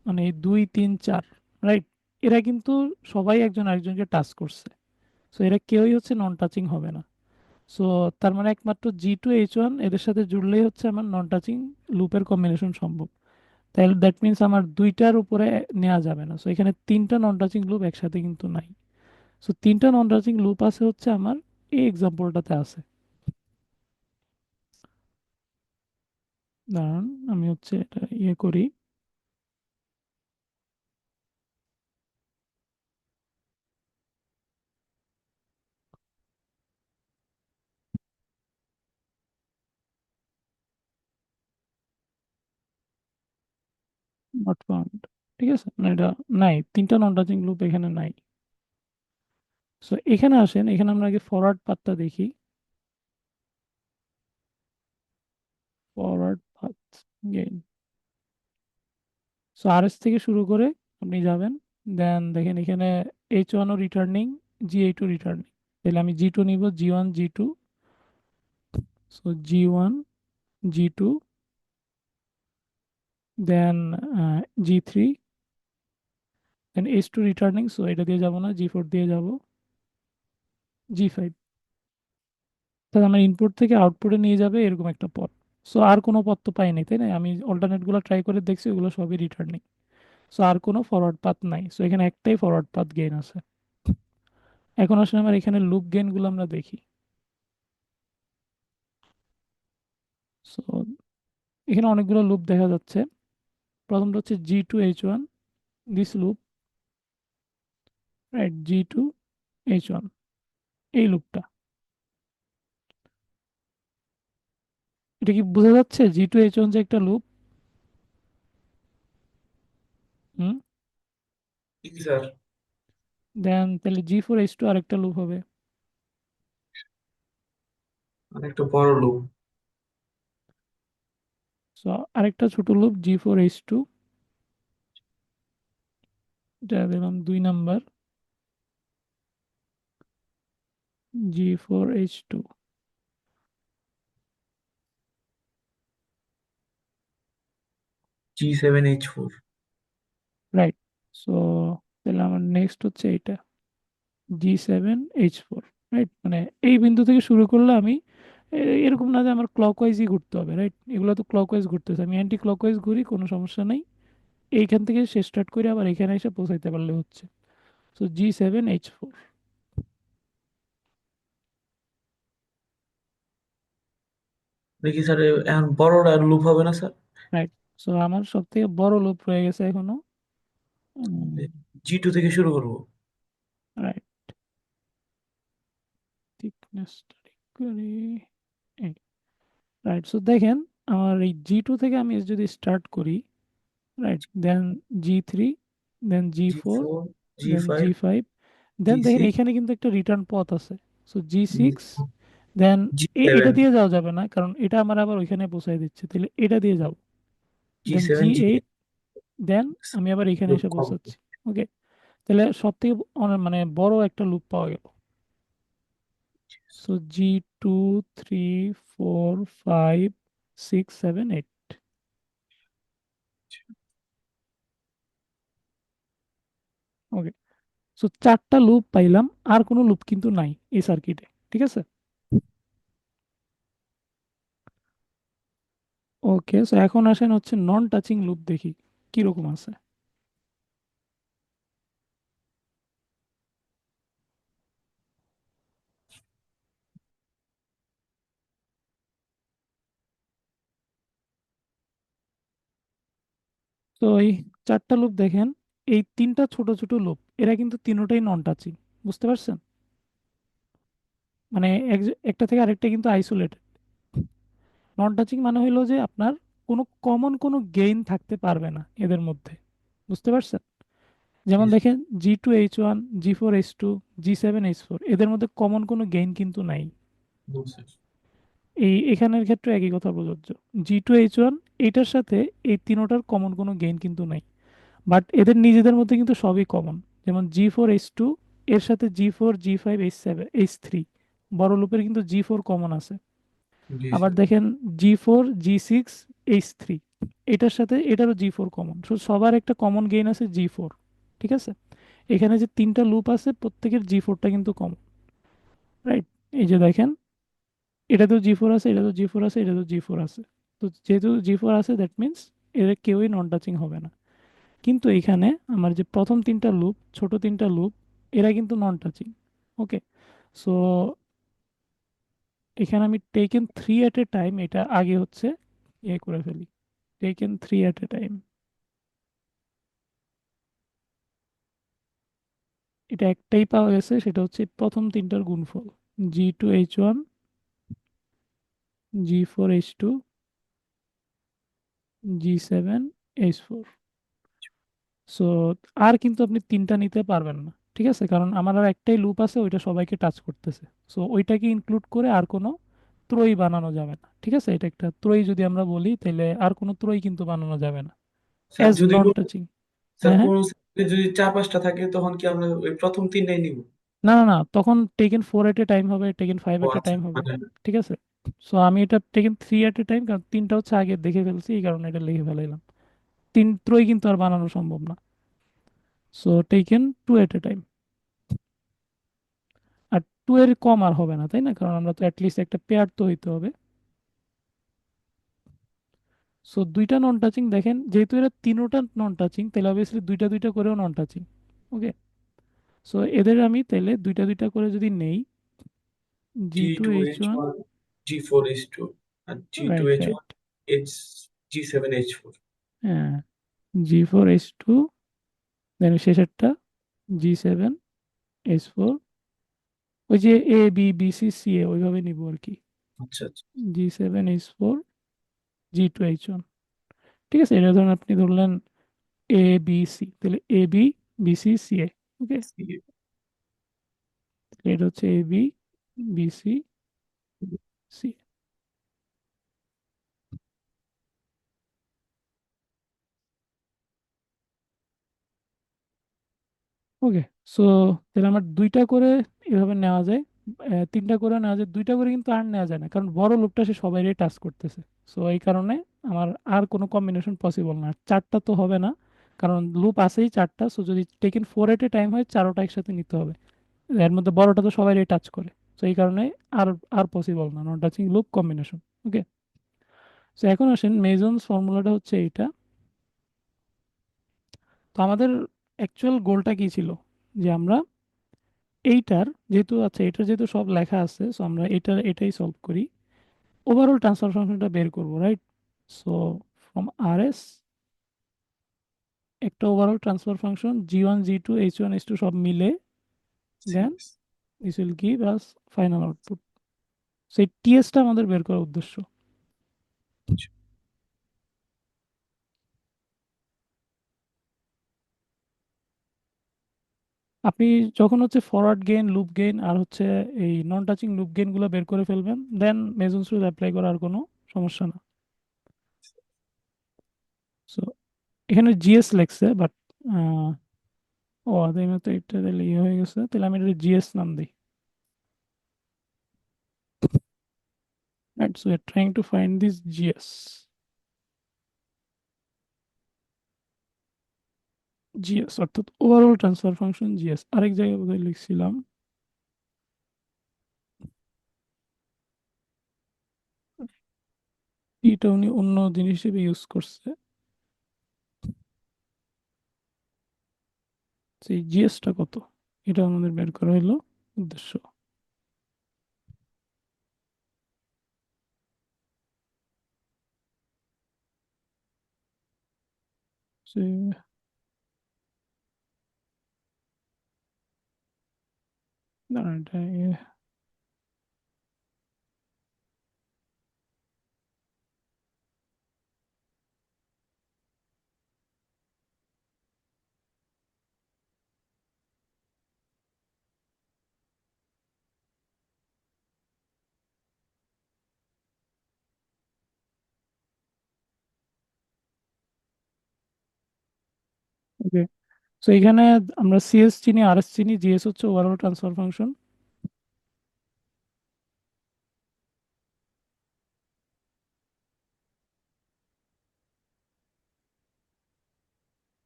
মানে এই দুই তিন চার, রাইট? এরা কিন্তু সবাই একজন আরেকজনকে টাচ করছে। সো এরা কেউই হচ্ছে নন টাচিং হবে না। সো তার মানে একমাত্র G2H1 এদের সাথে জুড়লেই হচ্ছে আমার নন টাচিং লুপের কম্বিনেশন সম্ভব। তাহলে দ্যাট মিনস আমার দুইটার উপরে নেওয়া যাবে না। সো এখানে তিনটা নন টাচিং লুপ একসাথে কিন্তু নাই। সো তিনটা নন টাচিং লুপ আছে হচ্ছে আমার এই এক্সাম্পলটাতে আছে। দাঁড়ান আমি হচ্ছে এটা ইয়ে করি। নট ফাউন্ড, ঠিক আছে, না এটা নাই, তিনটা নন টাচিং লুপ এখানে নাই। সো এখানে আসেন, এখানে আমরা আগে ফরওয়ার্ড পাথটা দেখি। Forward path gain, so RS থেকে শুরু করে আপনি যাবেন, দেন দেখেন এখানে H1ও রিটার্নিং, G8ও রিটার্নিং। তাহলে আমি G2 নিব, G1 G2, so G1 G2, দেন G3, দেন H2 রিটার্নিং, সো এটা দিয়ে যাব না, G4 দিয়ে যাব, G5। তাহলে আমার ইনপুট থেকে আউটপুটে নিয়ে যাবে এরকম একটা পথ। সো আর কোনো পথ তো পাইনি, তাই না? আমি অল্টারনেটগুলো ট্রাই করে দেখছি, ওগুলো সবই রিটার্নিং। সো আর কোনো ফরওয়ার্ড পাথ নাই, সো এখানে একটাই ফরওয়ার্ড পাথ গেইন আছে। এখন আসলে আমার এখানে লুপ গেইনগুলো আমরা দেখি। সো এখানে অনেকগুলো লুপ দেখা যাচ্ছে। প্রথমটা হচ্ছে G2H1, this loop, right? G2H1 এই লুপটা, এটা কি বোঝা যাচ্ছে G2H1 যে একটা লুপ? হুম। জি স্যার। দেন তাহলে G4H2 আরেকটা লুপ হবে। অনেকটা বড় লুপ। সো আরেকটা ছোট লুপ G4H2, এটা দিলাম 2 number, G4H2, G7H4। Right? So তাহলে আমার নেক্সট হচ্ছে এটা G7H4, রাইট? মানে এই বিন্দু থেকে শুরু করলে আমি এরকম না যে আমার ক্লকওয়াইজই ঘুরতে হবে, রাইট? এগুলো তো ক্লকওয়াইজ ঘুরতেছে, আমি অ্যান্টি ক্লকওয়াইজ ঘুরি, কোনো সমস্যা নেই। এইখান থেকে সে স্টার্ট করে আবার এখানে এসে পৌঁছাইতে পারলে হচ্ছে। সো G7H4, দেখি স্যার, এখন বড়টা লুপ হবে না স্যার? রাইট? সো আমার সব থেকে বড় লুপ রয়ে গেছে এখনো, G2 থেকে শুরু করবো। রাইট? থিকনেস করি, রাইট? সো দেখেন আমার এই G2 থেকে আমি যদি স্টার্ট করি, রাইট? দেন G3, দেন G4, G4, দেন G5, G5, দেন দেখেন G6, এখানে কিন্তু একটা রিটার্ন পথ আছে। সো G6, দেন এটা G7, দিয়ে যাওয়া যাবে না, কারণ এটা আমার আবার ওইখানে পৌঁছায় দিচ্ছে, তাহলে এটা দিয়ে যাও। দেন G7, G8, G8। দেন আমি আবার এখানে লুপ এসে কম। পৌঁছাচ্ছি। ওকে, তাহলে সব থেকে মানে বড় একটা লুপ পাওয়া গেল। সো G2 3 4 5 6 7 8, ওকে। সো চারটা লুপ পাইলাম, আর কোনো লুপ কিন্তু নাই এই সার্কিটে, ঠিক আছে? ওকে, সো এখন আসেন হচ্ছে নন টাচিং লুপ দেখি কিরকম আছে। তো এই চারটা লুপ দেখেন, এই তিনটা ছোট ছোট লুপ, এরা কিন্তু তিনোটাই নন টাচিং। বুঝতে পারছেন? মানে একটা থেকে আরেকটা কিন্তু আইসোলেটেড। নন টাচিং মানে হইলো যে আপনার কোনো কমন কোনো গেইন থাকতে পারবে না এদের মধ্যে। বুঝতে পারছেন? জি যেমন জি, দেখেন G2H1, G4H2, G7H4, এদের মধ্যে কমন কোনো গেইন কিন্তু নাই। বুঝছি। এই এখানের ক্ষেত্রে একই কথা প্রযোজ্য। G2H1 এইটার সাথে এই তিনোটার কমন কোনো গেইন কিন্তু নাই, বাট এদের নিজেদের মধ্যে কিন্তু সবই কমন। যেমন G4H2 এর সাথে G4, G5, H7, H3, বড় লুপের কিন্তু G4 কমন আছে। জি জি, আবার দেখেন G4, G6, H3, এটার সাথে এটারও G4 কমন। সবার একটা কমন গেইন আছে G4। ঠিক আছে? এখানে যে তিনটা লুপ আছে প্রত্যেকের G4টা কিন্তু কমন, রাইট? এই যে দেখেন, এটাতেও G4 আছে, এটাতেও G4 আছে, এটাতেও G4 আছে। তো যেহেতু G4 আছে, দ্যাট মিনস এদের কেউই নন টাচিং হবে না। কিন্তু এখানে আমার যে প্রথম তিনটা লুপ, ছোট তিনটা লুপ, এরা কিন্তু নন টাচিং। ওকে, সো এখানে আমি taken three at a time, এটা আগে হচ্ছে করে ফেলি। Taken three at a time, এটা একটাই পাওয়া গেছে, সেটা হচ্ছে প্রথম তিনটার গুণফল। G2H1, G4H2, G7H4। সো আর কিন্তু আপনি তিনটা নিতে পারবেন না। ঠিক আছে? কারণ আমার আর একটাই লুপ আছে, ওইটা সবাইকে টাচ করতেছে। সো ওইটাকে ইনক্লুড করে আর কোনো ত্রয়ী বানানো যাবে না। ঠিক আছে? এটা একটা ত্রয়ী যদি আমরা বলি, তাহলে আর কোনো ত্রয়ী কিন্তু বানানো যাবে না স্যার অ্যাজ যদি নন টাচিং। স্যার হ্যাঁ, হ্যাঁ। কোন সেটে যদি চার পাঁচটা থাকে তখন কি আমরা ওই প্রথম তিনটাই নিব? না, না, না, তখন taken four at a time হবে, টেকেন ফাইভ ও এট এ আচ্ছা, টাইম হবে। মানে ঠিক আছে? সো আমি এটা taken three at a time, কারণ তিনটা হচ্ছে আগে দেখে ফেলছি, এই কারণে এটা লিখে ফেলাইলাম। তিন ত্রয়ী কিন্তু আর বানানো সম্ভব না। So taken two at a time. আর টু এর কম আর হবে না, তাই না? কারণ আমরা তো অ্যাটলিস্ট একটা পেয়ার তো হইতে হবে। সো দুইটা নন টাচিং দেখেন, যেহেতু এরা তিনোটা নন টাচিং, তাহলে অবভিয়াসলি দুইটা দুইটা করেও নন টাচিং। ওকে, সো এদের আমি তাহলে দুইটা দুইটা করে যদি নেই, G G2 two H H1, one G four H two আর G two right, H right, one H G seven H four. হ্যাঁ, G4H2, দেন শেষেরটা G7H4। ওই যে A B B C C A ওইভাবে নিব আর কি। আচ্ছা আচ্ছা, G7H4, G2H1। ঠিক আছে? এটা ধরুন আপনি ধরলেন ABC, তাহলে AB BC CA। ওকে, এটা হচ্ছে ABBCC। ওকে, সো তাহলে আমার দুইটা করে এভাবে নেওয়া যায়, তিনটা করে নেওয়া যায়, দুইটা করে কিন্তু আর নেওয়া যায় না, কারণ বড় লোকটা সে সবাইকে টাচ করতেছে। সো এই কারণে আমার আর কোনো কম্বিনেশন পসিবল না। আর চারটা তো হবে না, কারণ লুপ আছেই চারটা। সো যদি taken four at a time হয়, চারোটা একসাথে নিতে হবে। এর মধ্যে বড়টা তো সবাই টাচ করে। সো এই কারণে আর আর পসিবল না নন টাচিং লুপ কম্বিনেশন। ওকে, সো এখন আসেন মেজন্স ফর্মুলাটা হচ্ছে এইটা। তো আমাদের অ্যাকচুয়াল গোলটা কি ছিল, যে আমরা এইটার যেহেতু, আচ্ছা, এটার যেহেতু সব লেখা আছে, সো আমরা এটাই সলভ করি। ওভারঅল ট্রান্সফার ফাংশনটা বের করবো, রাইট? সো ফ্রম RS একটা overall transfer function G1 G2 H1 H2 সব মিলে, then this will give us final output. সেই টিএসটা আমাদের বের করার উদ্দেশ্য। আপনি যখন হচ্ছে ফরওয়ার্ড গেইন, লুপ গেইন, আর হচ্ছে এই নন টাচিং লুপ গেইন গুলো বের করে ফেলবেন, দেন মেজন্স রুল অ্যাপ্লাই করার কোনো সমস্যা না। সো এখানে জিএস লেখছে, বাট ও তাই না, তো এটা তাহলে ইয়ে হয়ে গেছে, তাহলে আমি এটা জিএস নাম দিই। Right, so we're trying to find this GS. GS অর্থাৎ ওভারঅল ট্রান্সফার ফাংশন GS। আরেক জায়গায় বোধহয় লিখছিলাম, এটা উনি অন্য জিনিস হিসেবে ইউজ করছে। সেই জিএসটা কত, এটা আমাদের বের করা হলো উদ্দেশ্য। সে- না এটা ওকে। তো এখানে আমরা সিএস চিনি, আরএস চিনি, জিএস হচ্ছে ওভারঅল ট্রান্সফার ফাংশন।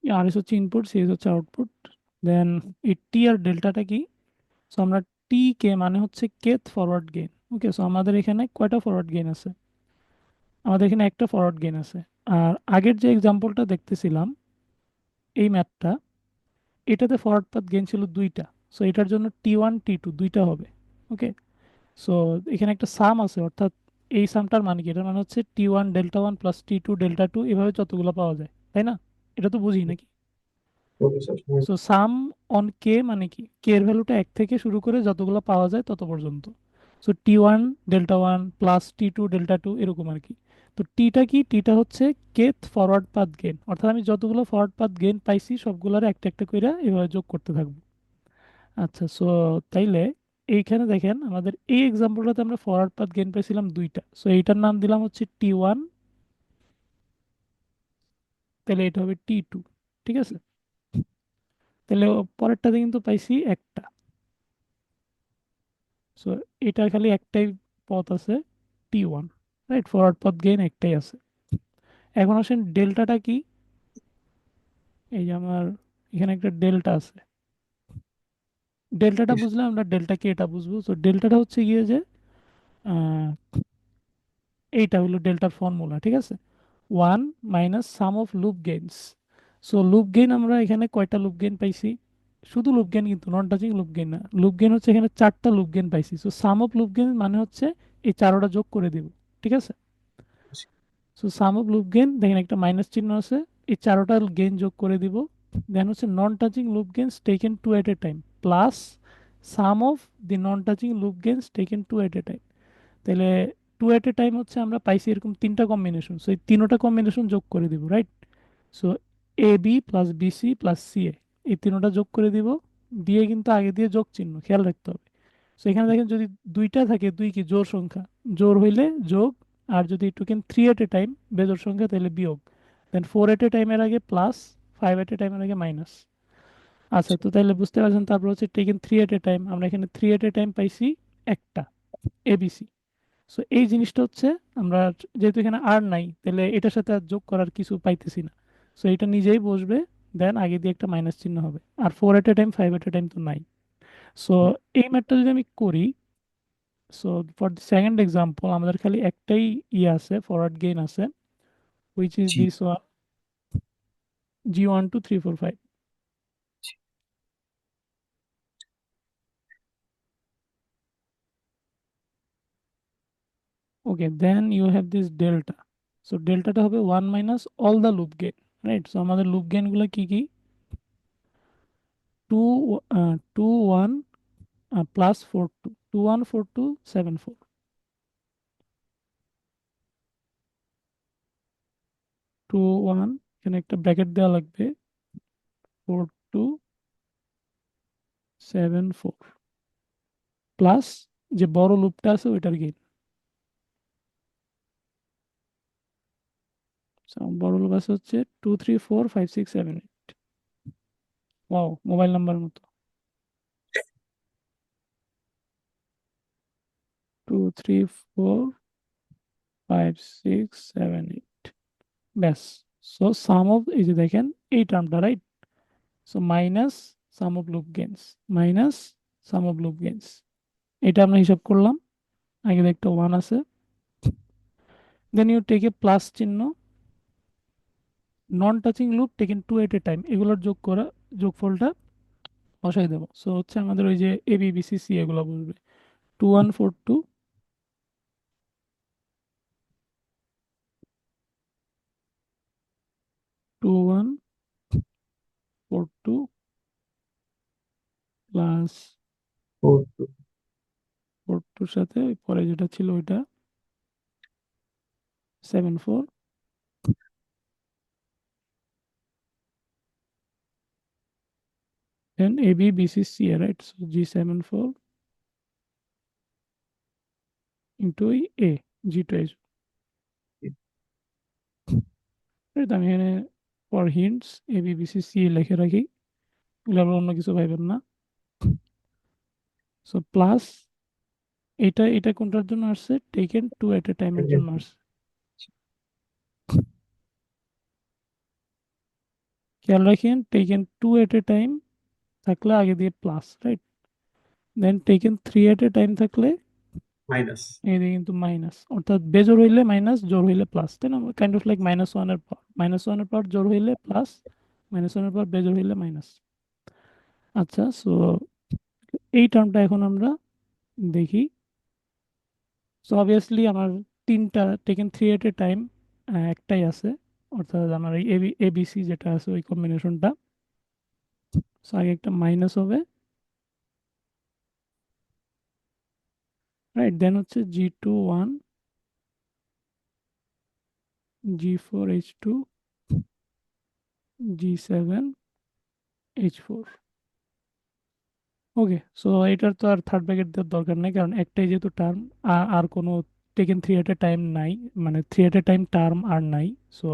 আরএস হচ্ছে ইনপুট, সিএস হচ্ছে আউটপুট। দেন এই টি আর ডেল্টাটা কি? সো আমরা টি কে মানে হচ্ছে কেথ ফরওয়ার্ড গেইন। ওকে, সো আমাদের এখানে কয়টা ফরওয়ার্ড গেইন আছে? আমাদের এখানে একটা ফরওয়ার্ড গেইন আছে। আর আগের যে এক্সাম্পলটা দেখতেছিলাম, এই ম্যাথটা, এটাতে ফরওয়ার্ড পাথ গেইন ছিল দুইটা। সো এটার জন্য টি1 টি2 দুইটা হবে। ওকে, সো এখানে একটা সাম আছে, অর্থাৎ এই সামটার মানে কি? এটার মানে হচ্ছে T one delta one plus T two delta two, এভাবে যতগুলো পাওয়া যায়, তাই না? এটা তো বুঝি নাকি? Okay sir. So sum on K মানে কি? কে এর ভ্যালুটা এক থেকে শুরু করে যতগুলো পাওয়া যায় তত পর্যন্ত। So T one delta one plus T two delta two, এরকম আর কি। তো টিটা কি? টিটা হচ্ছে কেথ ফরওয়ার্ড পাথ গেইন, অর্থাৎ আমি যতগুলো ফরওয়ার্ড পাথ গেইন পাইছি সবগুলোর একটা একটা করে এভাবে যোগ করতে থাকবো। আচ্ছা, সো তাইলে এইখানে দেখেন আমাদের এই এক্সাম্পলটাতে আমরা ফরওয়ার্ড পাথ গেইন পেয়েছিলাম দুইটা। সো এইটার নাম দিলাম হচ্ছে টি1, তাহলে এটা হবে টি2। ঠিক আছে, তাহলে পরেরটাতে কিন্তু পাইছি একটা। সো এটা খালি একটাই পথ আছে, টি1, রাইট? ফরওয়ার্ড পাথ গেইন একটাই আছে। এখন আসেন ডেল্টাটা কি? এই যে আমার এখানে একটা ডেল্টা আছে। ডেল্টাটা বুঝলে আমরা ডেল্টা কে এটা বুঝবো। তো ডেল্টাটা হচ্ছে গিয়ে যে আহ, এইটা হলো ডেল্টার ফর্মুলা, ঠিক আছে? One minus sum of loop gains. So loop gain আমরা এখানে কয়টা লুপ গেইন পাইছি? শুধু লুপ গেইন, কিন্তু নন টাচিং লুপ গেইন না। লুপ গেইন হচ্ছে এখানে চারটা লুপ গেইন পাইছি। So some of loop gain মানে হচ্ছে এই চারোটা যোগ করে দিব, ঠিক আছে? So some of loop gain, দেখেন একটা মাইনাস চিহ্ন আছে, এই চারোটা গেইন যোগ করে দিব। দেন হচ্ছে নন touching loop gains taken two at a time plus some of the non touching loop gains taken two at a time. তাহলে টু এট এ টাইম হচ্ছে আমরা পাইছি এরকম তিনটা কম্বিনেশন, সো এই তিনোটা কম্বিনেশন যোগ করে দিব, right? So A B plus BC plus CA, এই তিনোটা যোগ করে দিব। দিয়ে কিন্তু আগে দিয়ে যোগ চিহ্ন, খেয়াল রাখতে হবে। সো এখানে দেখেন যদি দুইটা থাকে, দুই কি জোড় সংখ্যা, জোড় হইলে যোগ। আর যদি token three at a time বেজোড় সংখ্যা, তাহলে বিয়োগ। দেন ফোর এট এ টাইমের আগে প্লাস, ফাইভ এট এ টাইমের আগে মাইনাস। আচ্ছা, তো তাহলে বুঝতে পারছেন। তারপর হচ্ছে taken three at a time, আমরা এখানে থ্রি এট এ টাইম পাইছি একটা, এবিসি। সো এই জিনিসটা হচ্ছে আমরা, যেহেতু এখানে আর নাই, তাহলে এটার সাথে আর যোগ করার কিছু পাইতেছি না। সো এটা নিজেই বসবে। দেন আগে দিয়ে একটা মাইনাস চিহ্ন হবে। আর four at a time, five at a time তো নাই। সো এই ম্যাথটা যদি আমি করি, so for the second example আমাদের খালি একটাই ইয়ে আছে, ফরওয়ার্ড গেইন আছে, which is G. This one, G1 2 3 4 5। Okay, then you have this delta. So ডেল্টাটা হবে one minus all the loop gain, right? So আমাদের লুপ গেইনগুলো কি কি? Two, two one plus 4 2, 2 1 4 2 7 4। Two one, এখানে একটা ব্র্যাকেট দেওয়া লাগবে, 4 2 7 4 প্লাস যে বড় লুপটা আছে ওইটার গেইন। বড় লুপ আছে হচ্ছে 2 3 4 5 6 7 8। ওয়াও, মোবাইল নাম্বার মতো। 2 3 4 5 6 7 8, ব্যাস। সো সাম অফ, এই যে দেখেন এই টার্মটা, right? So minus sum of loop gains, minus sum of loop gains, এটা আমরা হিসাব করলাম। আগে একটা ওয়ান আছে। Then you take a plus চিহ্ন, non touching loop taken two at a time, এগুলোর যোগ করা, যোগফলটা বসাই দেবো। সো হচ্ছে আমাদের ওই যে A B B C C এগুলো বসবে, 2 1 4 2, 2 1 4 2 প্লাস 4 2 4 2 সাথে ওই পরে যেটা ছিল ওইটা 7 4 then AB BC CA, right? So G7 4 into A G2 H, right? আমি এখানে for hints AB BC CA লিখে রাখি, এগুলো আবার অন্য কিছু পাইবেন না। সো প্লাস এটা কোনটার জন্য আসছে, টেকেন 2 এট এ টাইমের জন্য আসছে। খেয়াল রাখেন টেকেন 2 এট এ টাইম থাকলে আগে দিয়ে plus, right? Then taken 3 at a time থাকলে মাইনাস। এদিকে কিন্তু মাইনাস, অর্থাৎ বেজোড় হইলে মাইনাস, জোড় হইলে প্লাস, তাই না? কাইন্ড অফ লাইক -1 এর পাওয়ার জোড় হইলে প্লাস, -1 এর পাওয়ার বেজোড় হইলে মাইনাস। আচ্ছা, সো এই টার্মটা এখন আমরা দেখি। সো অবভিয়াসলি আমার তিনটা টেকেন 3 এট এ টাইম একটাই আছে, অর্থাৎ আমার এই এবিসি যেটা আছে ওই কম্বিনেশনটা। সো আগে একটা মাইনাস হবে, রাইট? দেন হচ্ছে G2 1 G4 H2 G7 H4। ওকে, সো এটার তো আর থার্ড ব্র্যাকেট দেওয়ার দরকার নেই, কারণ একটাই যেহেতু টার্ম, আর কোনো টেকেন 3 এট এ টাইম নাই, মানে 3 এট এ টাইম টার্ম আর নাই। সো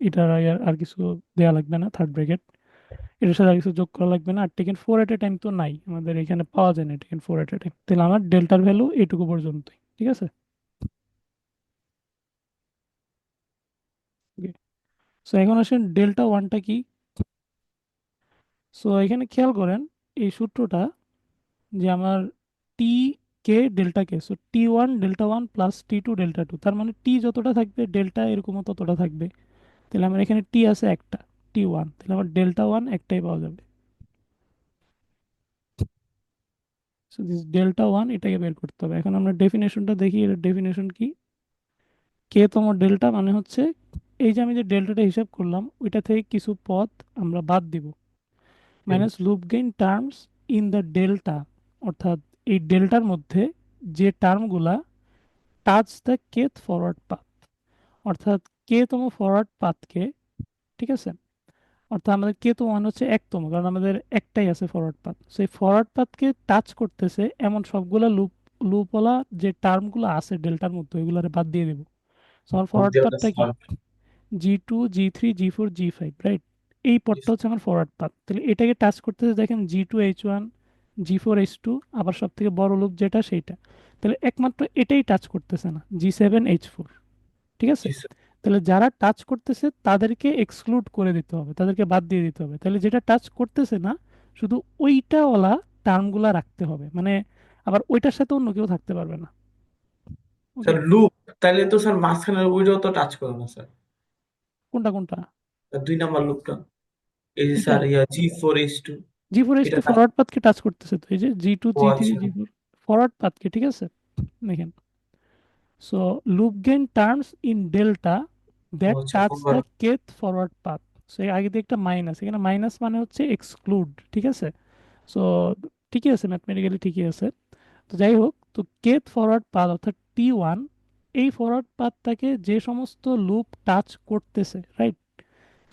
এটার আর কিছু দেওয়া লাগবে না থার্ড ব্র্যাকেট, এটার সাথে আর কিছু যোগ করা লাগবে না। Are taken 4 at a time তো নাই, আমাদের এখানে পাওয়া যায় না টেকেন 4 এট এ টাইম, তাহলে আমার ডেল্টার ভ্যালু এইটুকু পর্যন্তই, ঠিক আছে? ওকে, সো এখন আসেন ডেল্টা ওয়ানটা কি। সো এখানে খেয়াল করেন এই সূত্রটা, যে আমার T K delta K, so T1 delta 1 plus T2 delta 2, তার মানে টি যতটা থাকবে ডেল্টা এরকমও ততটা থাকবে। তাহলে আমার এখানে টি আছে একটা, T1, তাহলে আমার ডেল্টা 1 একটাই পাওয়া যাবে। সো দিস ডেল্টা 1 এটাকে বের করতে হবে। এখন আমরা ডেফিনেশনটা দেখি, এর ডেফিনেশন কি। কে তম ডেল্টা মানে হচ্ছে এই যে আমি যে ডেল্টাটা হিসাব করলাম ওইটা থেকে কিছু পদ আমরা বাদ দিব, minus loop gain terms in the delta, অর্থাৎ এই ডেল্টার মধ্যে যে টার্মগুলা টাচ দ্য কেথ ফরওয়ার্ড পাথ, অর্থাৎ কে তম ফরওয়ার্ড পাথকে, ঠিক আছে? অর্থাৎ আমাদের কে তো ওয়ান হচ্ছে একতম, কারণ আমাদের একটাই আছে ফরওয়ার্ড পাথ। সেই ফরওয়ার্ড পাথকে টাচ করতেছে এমন সবগুলা লুপওয়ালা যে টার্মগুলো আছে ডেল্টার মধ্যে ওইগুলোরে বাদ দিয়ে দেবো। সো আমার ফরওয়ার্ড পাথটা কি, G2 G3 G4 G5, right? এই পথটা হচ্ছে আমার ফরওয়ার্ড পাথ। তাহলে এটাকে টাচ করতেছে, দেখেন G2 H1 G4 H2, আবার সব থেকে বড় লুপ যেটা সেইটা। তাহলে একমাত্র এটাই টাচ করতেছে না, G7 H4, ঠিক আছে? তাহলে যারা টাচ করতেছে তাদেরকে এক্সক্লুড করে দিতে হবে, তাদেরকে বাদ দিয়ে দিতে হবে। তাহলে যেটা টাচ করতেছে না শুধু ওইটাওয়ালা টার্মগুলা রাখতে হবে, মানে আবার ওইটার সাথে অন্য কেউ থাকতে পারবে না। ওকে, স্যার লুপ, তাহলে তো স্যার মাঝখানের ওইটাও তো টাচ করে না স্যার, কোনটা কোনটা? 2 নাম্বার লুপটা, এই যে এটা স্যার G4H2, G4 H2 এটা টাচ। ফরওয়ার্ড পাথকে টাচ করতেছে, তো এই যে G2 ও G3 আচ্ছা, G4 ফরওয়ার্ড পাথকে, ঠিক আছে? দেখেন, so loop gain terms in delta ও দ্যাট আচ্ছা, touch the forward. Kth forward path. So আগে দিয়ে একটা মাইনাস, এখানে মাইনাস মানে হচ্ছে এক্সক্লুড, ঠিক আছে? সো ঠিকই আছে, ম্যাথমেটিক্যালি ঠিকই আছে। তো যাই হোক, তো কেথ ফরওয়ার্ড পাথ অর্থাৎ T1, এই ফরওয়ার্ড পাথটাকে যে সমস্ত লুপ টাচ করতেছে, রাইট?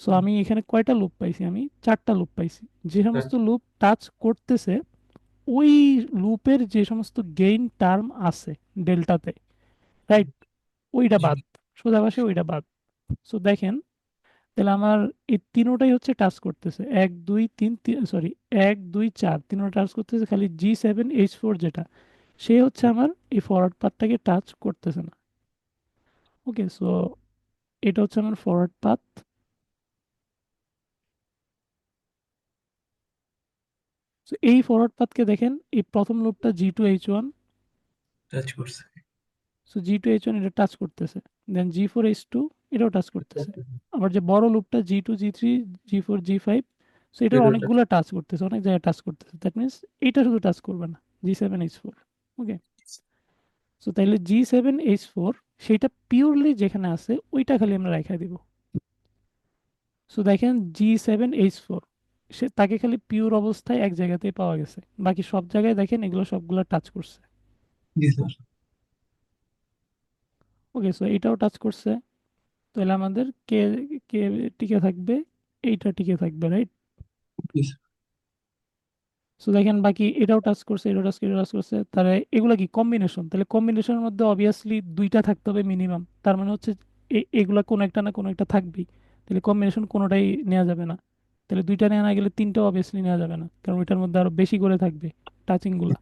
সো আমি এখানে কয়টা লুপ পাইছি, আমি চারটা লুপ পাইছি। যে সমস্ত লুপ টাচ করতেছে ওই লুপের যে সমস্ত গেইন টার্ম আছে ডেল্টাতে, রাইট, ওইটা বাদ, সোজা ভাষায় ওইটা বাদ। সো দেখেন, তাহলে আমার এই তিনোটাই হচ্ছে টাচ করতেছে, 1 2 3, সরি 1 2 4 তিনোটা টাচ করতেছে, খালি G7 H4 যেটা সে হচ্ছে আমার এই ফরওয়ার্ড পাথটাকে টাচ করতেছে না। ওকে, সো এটা হচ্ছে আমার ফরওয়ার্ড পাথ। সো এই ফরওয়ার্ড পাথকে দেখেন, এই প্রথম লুপটা G2 H1, টাচ করছে। সো G2 H1 এটা টাচ করতেছে, দেন G4 H2 এটাও টাচ করতেছে। আবার যে বড় লুপটা G2 G3 G4 G5, so এটার এটা টাচ। অনেকগুলো টাচ করতেছে, অনেক জায়গায় টাচ করতেছে, দ্যাট মিনস এটা শুধু টাচ করবে না, G7 H4। ওকে, সো তাইলে G7 H4 সেইটা পিওরলি যেখানে আছে ওইটা খালি আমরা রেখে দিব। সো দেখেন G7 H4, সে তাকে খালি পিওর অবস্থায় এক জায়গাতেই পাওয়া গেছে, বাকি সব জায়গায় দেখেন এগুলো সবগুলো টাচ করছে। জি স্যার। ওকে, সো এটাও টাচ করছে, তাহলে আমাদের কে কে টিকে থাকবে, এইটা টিকে থাকবে, রাইট? জি স্যার। সো দেখেন বাকি এটাও টাচ করছে, এটাও টাচ করে, এটাও টাচ করছে, তাহলে এগুলো কি কম্বিনেশন, তাহলে কম্বিনেশনের মধ্যে অবভিয়াসলি দুইটা থাকতে হবে মিনিমাম, তার মানে হচ্ছে এগুলা কোনো একটা না কোনো একটা থাকবেই, তাহলে কম্বিনেশন কোনোটাই নেওয়া যাবে না। তাহলে দুইটা নেওয়া না গেলে তিনটা অবভিয়াসলি নেওয়া যাবে না, কারণ ওইটার মধ্যে আরো বেশি করে থাকবে টাচিং গুলা।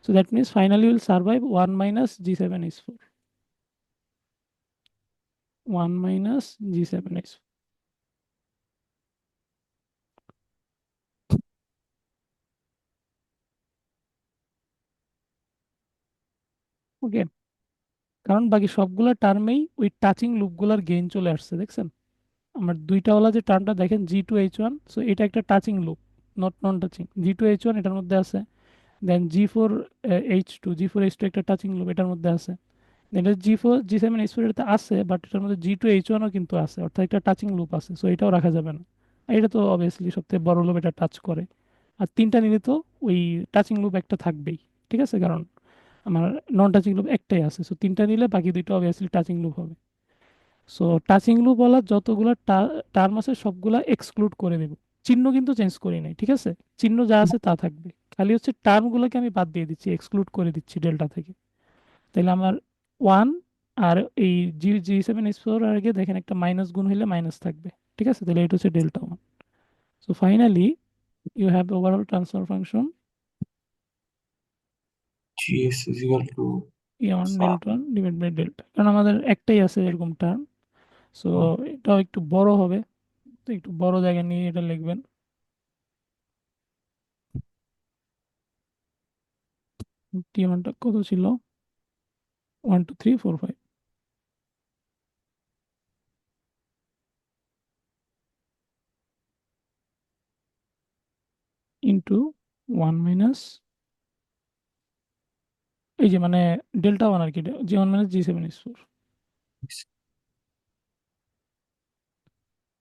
So that means finally will survive 1 - G7H4, 1 - G7H4। ওকে, কারণ বাকি সবগুলা টার্মেই ওই টাচিং লুপগুলার গেইন চলে আসছে, দেখছেন? আমার দুইটা ওলা যে টার্মটা দেখেন G2H1, সো এটা একটা touching loop, non touching. G2H1 এটার মধ্যে আছে, দেন G4H2 একটা টাচিং লুপ এটার মধ্যে আছে, এটা G7H4 এটাতে আছে, বাট এটার মধ্যে G2H1ও কিন্তু আছে, অর্থাৎ একটা টাচিং লুপ আছে, সো এটাও রাখা যাবে না। আর এটা তো অবভিয়াসলি সবথেকে বড় লুপ, এটা টাচ করে। আর তিনটা নিলে তো ওই টাচিং লুপ একটা থাকবেই, ঠিক আছে, কারণ আমার নন টাচিং লুপ একটাই আছে, সো তিনটা নিলে বাকি দুইটা অবভিয়াসলি টাচিং লুপ হবে। সো টাচিং লুপ বলা যতগুলো টার্ম আছে সবগুলা এক্সক্লুড করে দেব, চিহ্ন কিন্তু চেঞ্জ করি নাই, ঠিক আছে? চিহ্ন যা আছে তা থাকবে, খালি হচ্ছে টার্মগুলোকে আমি বাদ দিয়ে দিচ্ছি, এক্সক্লুড করে দিচ্ছি ডেল্টা থেকে। তাহলে আমার ওয়ান, আর এই G7H4 এর আগে দেখেন একটা মাইনাস গুণ হলে মাইনাস থাকবে, ঠিক আছে? তাহলে এটা হচ্ছে delta one. So finally you have overall transfer function GS is equal to E1 sir. Delta one divide by delta, কারণ আমাদের একটাই আছে এরকম টার্ম। সো এটাও একটু বড় হবে, তো একটু বড় জায়গা নিয়ে এটা লিখবেন। T1টা কত ছিল? 1 2 3 4 5 ইন্টু 1 - এই যে মানে ডেল্টা ওয়ান আর কি, G1 - G7H4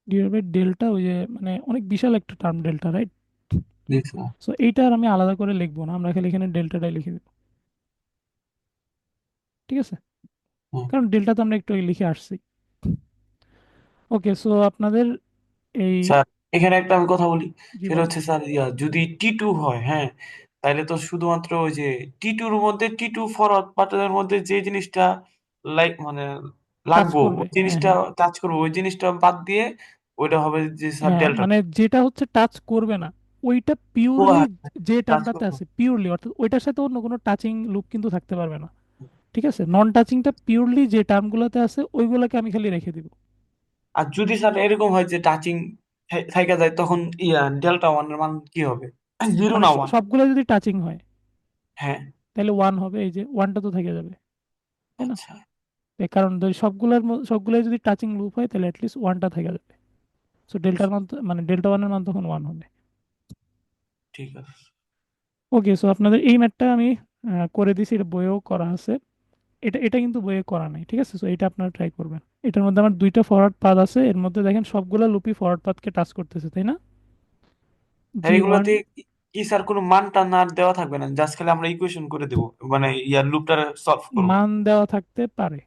divide by delta, ওই যে মানে অনেক বিশাল একটা term delta, right? Yes, sir. So এইটা আর আমি আলাদা করে লিখবো না, আমরা খালি এখানে ডেল্টাটাই লিখে দেবো, ঠিক আছে? হুম। কারণ ডেল্টা তো আমরা একটু আগে লিখে আসছি। ওকে, সো আপনাদের এই স্যার, এখানে একটা আমি কথা বলি। জি সেটা বলেন। হচ্ছে স্যার, যদি T2 হয়, হ্যাঁ, তাহলে তো শুধুমাত্র ওই যে T2 এর মধ্যে, T2 ফরওয়ার্ড পার্টের মধ্যে যে জিনিসটা মানে টাচ লাগবো, করবে, ওই হ্যাঁ জিনিসটা হ্যাঁ। টাচ করবো, ওই জিনিসটা বাদ দিয়ে ওইটা হবে যে স্যার হ্যাঁ ডেল্টা। মানে যেটা হচ্ছে টাচ করবে না, ওইটা ও পিওরলি হ্যাঁ, যে টাচ টার্মটাতে করবো। আছে পিওরলি, অর্থাৎ ওইটার সাথে অন্য কোনো টাচিং লুপ কিন্তু থাকতে পারবে না, ঠিক আছে? নন টাচিংটা পিওরলি যে টার্মগুলোতে আছে ওইগুলোকে আমি খালি রেখে দিব। আর যদি স্যার এরকম হয় যে টাচিং থাইকা যায়, তখন ডেল্টা ওয়ান এর মান কি হবে? জিরো মানে না ওয়ান? সবগুলো যদি টাচিং হয় হ্যাঁ। তাহলে ওয়ান হবে, এই যে ওয়ানটা তো থেকে যাবে, তাই না? আচ্ছা। কারণ যদি সবগুলোই যদি টাচিং লুপ হয় তাহলে অ্যাটলিস্ট ওয়ানটা থেকে যাবে। সো ডেল্টার মান মানে ডেল্টা ওয়ানের মান তখন ওয়ান হবে। ঠিক আছে। ওকে, সো আপনাদের এই ম্যাথটা আমি করে দিছি, এটা বইয়েও করা আছে। এটা এটা কিন্তু বইয়ে করা নাই, ঠিক আছে? সো এটা আপনারা ট্রাই করবেন। এটার মধ্যে আমার দুইটা ফরওয়ার্ড পাথ আছে, এর মধ্যে দেখেন সবগুলা লুপই ফরওয়ার্ড পাথকে টাচ করতেছে, তাই না? আর G1 এগুলাতে কি স্যার কোনো মান টান আর দেওয়া থাকবে না? জাস্ট খালি আমরা ইকুয়েশন করে দেবো, মানে লুপটা সলভ করবো? মান দেওয়া থাকতে পারে,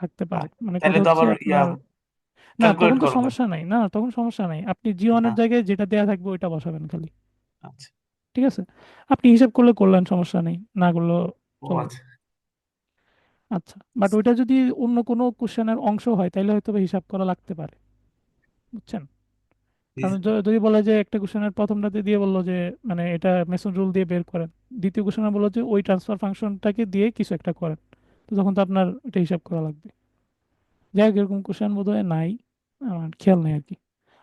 থাকতে পারে, মানে তাহলে কথা তো হচ্ছে আবার আপনার, না তখন ক্যালকুলেট তো করবো সমস্যা নাই, না না, তখন সমস্যা নাই, আপনি G1 এর না? জায়গায় যেটা দেয়া থাকবে ওইটা বসাবেন খালি, আচ্ছা। ঠিক আছে? আপনি হিসাব করলে করলেন, সমস্যা নেই, না করলেও ও চলবে। আচ্ছা। আচ্ছা, বাট ওইটা যদি অন্য কোনো কোশ্চেনের অংশ হয় তাহলে হয়তো বা হিসাব করা লাগতে পারে, বুঝছেন? কারণ যদি বলে যে একটা কোশ্চেনের প্রথমটাতে দিয়ে বললো যে মানে এটা মেসন রুল দিয়ে বের করেন, দ্বিতীয় কোশ্চেনে বললো যে ওই ট্রান্সফার ফাংশনটাকে দিয়ে কিছু একটা করেন, তো তখন তো আপনার এটা হিসাব করা লাগবে। যাই হোক, এরকম কোশ্চেন বোধহয় নাই, আমার খেয়াল নাই আর কি।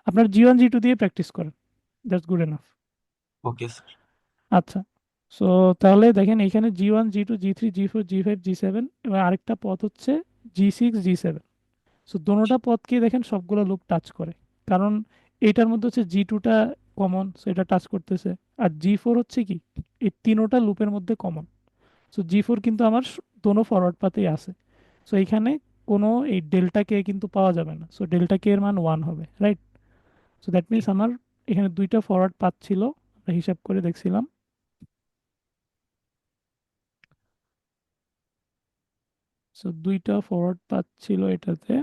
আপনার G1 G2 দিয়ে প্র্যাকটিস করেন, that's good enough. Okay sir. আচ্ছা, সো তাহলে দেখেন এখানে G1 G2 G3 G4 G5 G7, এবার আরেকটা পথ হচ্ছে G6 G7। সো দোনোটা পথকেই দেখেন সবগুলো লুপ টাচ করে, কারণ এইটার মধ্যে হচ্ছে G2টা কমন, সো এটা টাচ করতেছে। আর G4 হচ্ছে কি, এই তিনোটা লুপের মধ্যে কমন। সো G4 কিন্তু আমার দোনো ফরওয়ার্ড পাতেই আছে। সো এইখানে কোনো এই ডেল্টা কে কিন্তু পাওয়া যাবে না, সো ডেল্টা কে এর মান ওয়ান হবে, রাইট? সো দ্যাট মিনস আমার এখানে দুইটা ফরওয়ার্ড পাথ ছিল, আমরা হিসাব করে দেখছিলাম। সো দুইটা ফরওয়ার্ড পাথ ছিল এটাতে,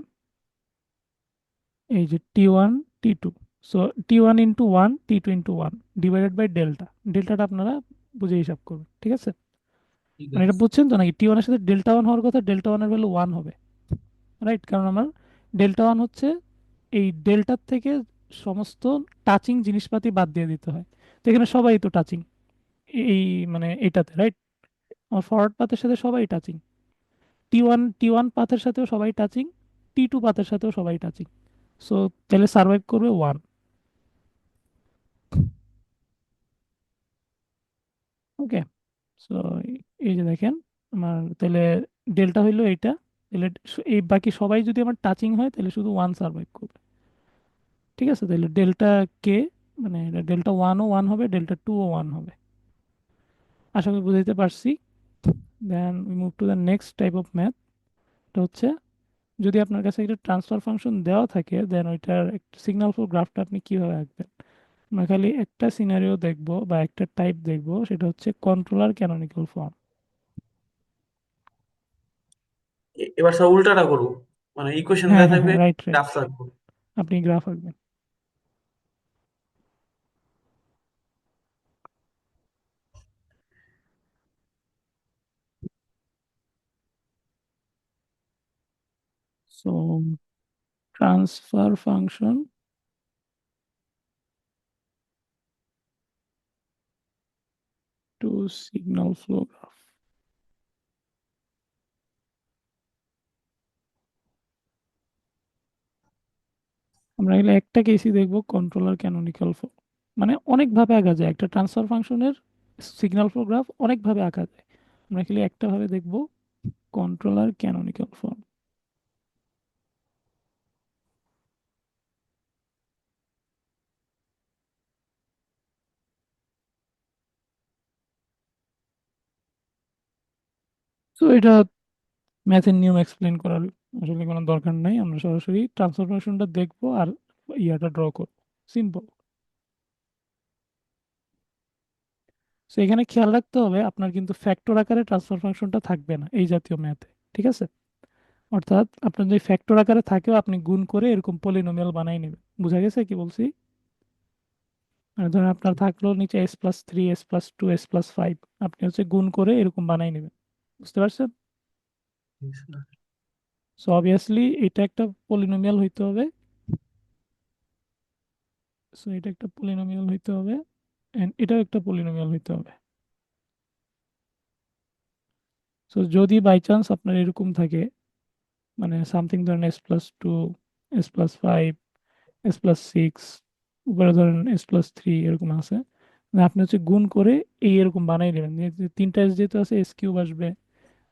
এই যে T1 T2। So T1 into one, T2 into one divided by delta. ডেল্টাটা আপনারা বুঝে হিসাব করবেন, ঠিক আছে? ঠিক মানে এটা আছে। বুঝছেন তো নাকি? T1 এর সাথে ডেল্টা ওয়ান হওয়ার কথা, ডেল্টা ওয়ানের ভ্যালু ওয়ান হবে, রাইট? কারণ আমার ডেল্টা ওয়ান হচ্ছে এই ডেল্টার থেকে সমস্ত টাচিং জিনিসপাতি বাদ দিয়ে দিতে হয়। তো এখানে সবাই তো টাচিং, এই মানে এটাতে, রাইট? আমার ফরওয়ার্ড পাথের সাথে সবাই টাচিং, টি ওয়ান পাথের সাথেও সবাই টাচিং, T2 পাথের সাথেও সবাই টাচিং। সো তাহলে সার্ভাইভ করবে ওয়ান। ওকে। সো এই যে দেখেন আমার তাহলে ডেল্টা হইলো এইটা, তাহলে এই বাকি সবাই যদি আমার টাচিং হয় তাহলে শুধু ওয়ান সার্ভাইভ করবে, ঠিক আছে? তাহলে ডেল্টা কে, মানে ডেল্টা ওয়ানও ওয়ান হবে, ডেল্টা টুও ওয়ান হবে। আশা করি বুঝাইতে পারছি। Then we move to the next type of math. এটা হচ্ছে যদি আপনার কাছে একটা ট্রান্সফার ফাংশন দেওয়া থাকে, দেন ওইটার একটা সিগন্যাল ফ্লো গ্রাফটা আপনি কিভাবে আঁকবেন। আমরা খালি একটা সিনারিও দেখবো বা একটা টাইপ দেখবো, সেটা হচ্ছে কন্ট্রোলার ক্যানোনিক্যাল ফর্ম। এবার স্যার উল্টাটা করবো, মানে ইকুয়েশন হ্যাঁ দেওয়া হ্যাঁ থাকবে, হ্যাঁ, রাইট রাইট। গ্রাফ রাখবো। আপনি গ্রাফ আঁকবেন। So transfer function to signal flow graph. আমরা এগুলো একটা কেসই দেখবো, কন্ট্রোলার ক্যানোনিক্যাল ফর্ম। মানে অনেকভাবে আঁকা যায় একটা ট্রান্সফার ফাংশনের সিগন্যাল ফ্লো গ্রাফ, অনেকভাবে আঁকা যায়। আমরা খালি একটা ভাবে দেখবো, কন্ট্রোলার ক্যানোনিক্যাল ফর্ম। তো এটা ম্যাথের নিয়ম এক্সপ্লেন করার আসলে কোনো দরকার নাই, আমরা সরাসরি ট্রান্সফরমেশনটা দেখবো আর ইয়াটা ড্র করবো, সিম্পল। তো এখানে খেয়াল রাখতে হবে আপনার কিন্তু ফ্যাক্টর আকারে ট্রান্সফার ফাংশনটা থাকবে না এই জাতীয় ম্যাথে, ঠিক আছে? অর্থাৎ আপনার যদি ফ্যাক্টর আকারে থাকেও আপনি গুণ করে এরকম পলিনোমিয়াল বানাই নেবেন। বুঝা গেছে কি বলছি? মানে ধরেন আপনার থাকলো নিচে S+3, S+2, S+5, আপনি হচ্ছে গুণ করে এরকম বানাই নেবেন। বুঝতে পারছেন? সো অবভিয়াসলি এটা একটা পলিনোমিয়াল হইতে হবে। সো এটা একটা পলিনোমিয়াল হইতে হবে, এন্ড এটাও একটা পলিনোমিয়াল হইতে হবে। সো যদি বাই চান্স আপনার এরকম থাকে, মানে সামথিং ধরেন S+2, S+5, S+6, উপরে ধরেন S+3 এরকম আছে, মানে আপনি হচ্ছে গুণ করে এই এরকম বানাই নেবেন। যে তিনটা এস যেহেতু আছে, S³ আসবে,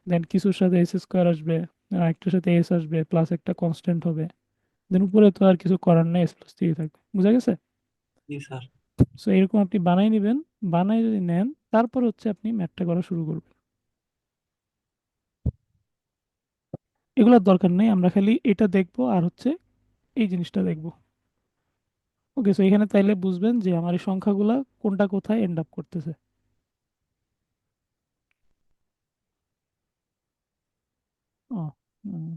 দেন কিছুর সাথে S² আসবে, আর একটার সাথে এস আসবে, প্লাস একটা কনস্ট্যান্ট হবে, দেন উপরে তো আর কিছু করার নেই, S+3 থাকবে। বুঝা গেছে? জি স্যার। সো এরকম আপনি বানাই নেবেন। বানাই যদি নেন, তারপর হচ্ছে আপনি ম্যাথটা করা শুরু করবেন। এগুলোর দরকার নেই, আমরা খালি এটা দেখবো আর হচ্ছে এই জিনিসটা দেখবো। ওকে। সো এখানে তাইলে বুঝবেন যে আমার এই সংখ্যাগুলা কোনটা কোথায় এন্ড আপ করতেছে। ও, হুম,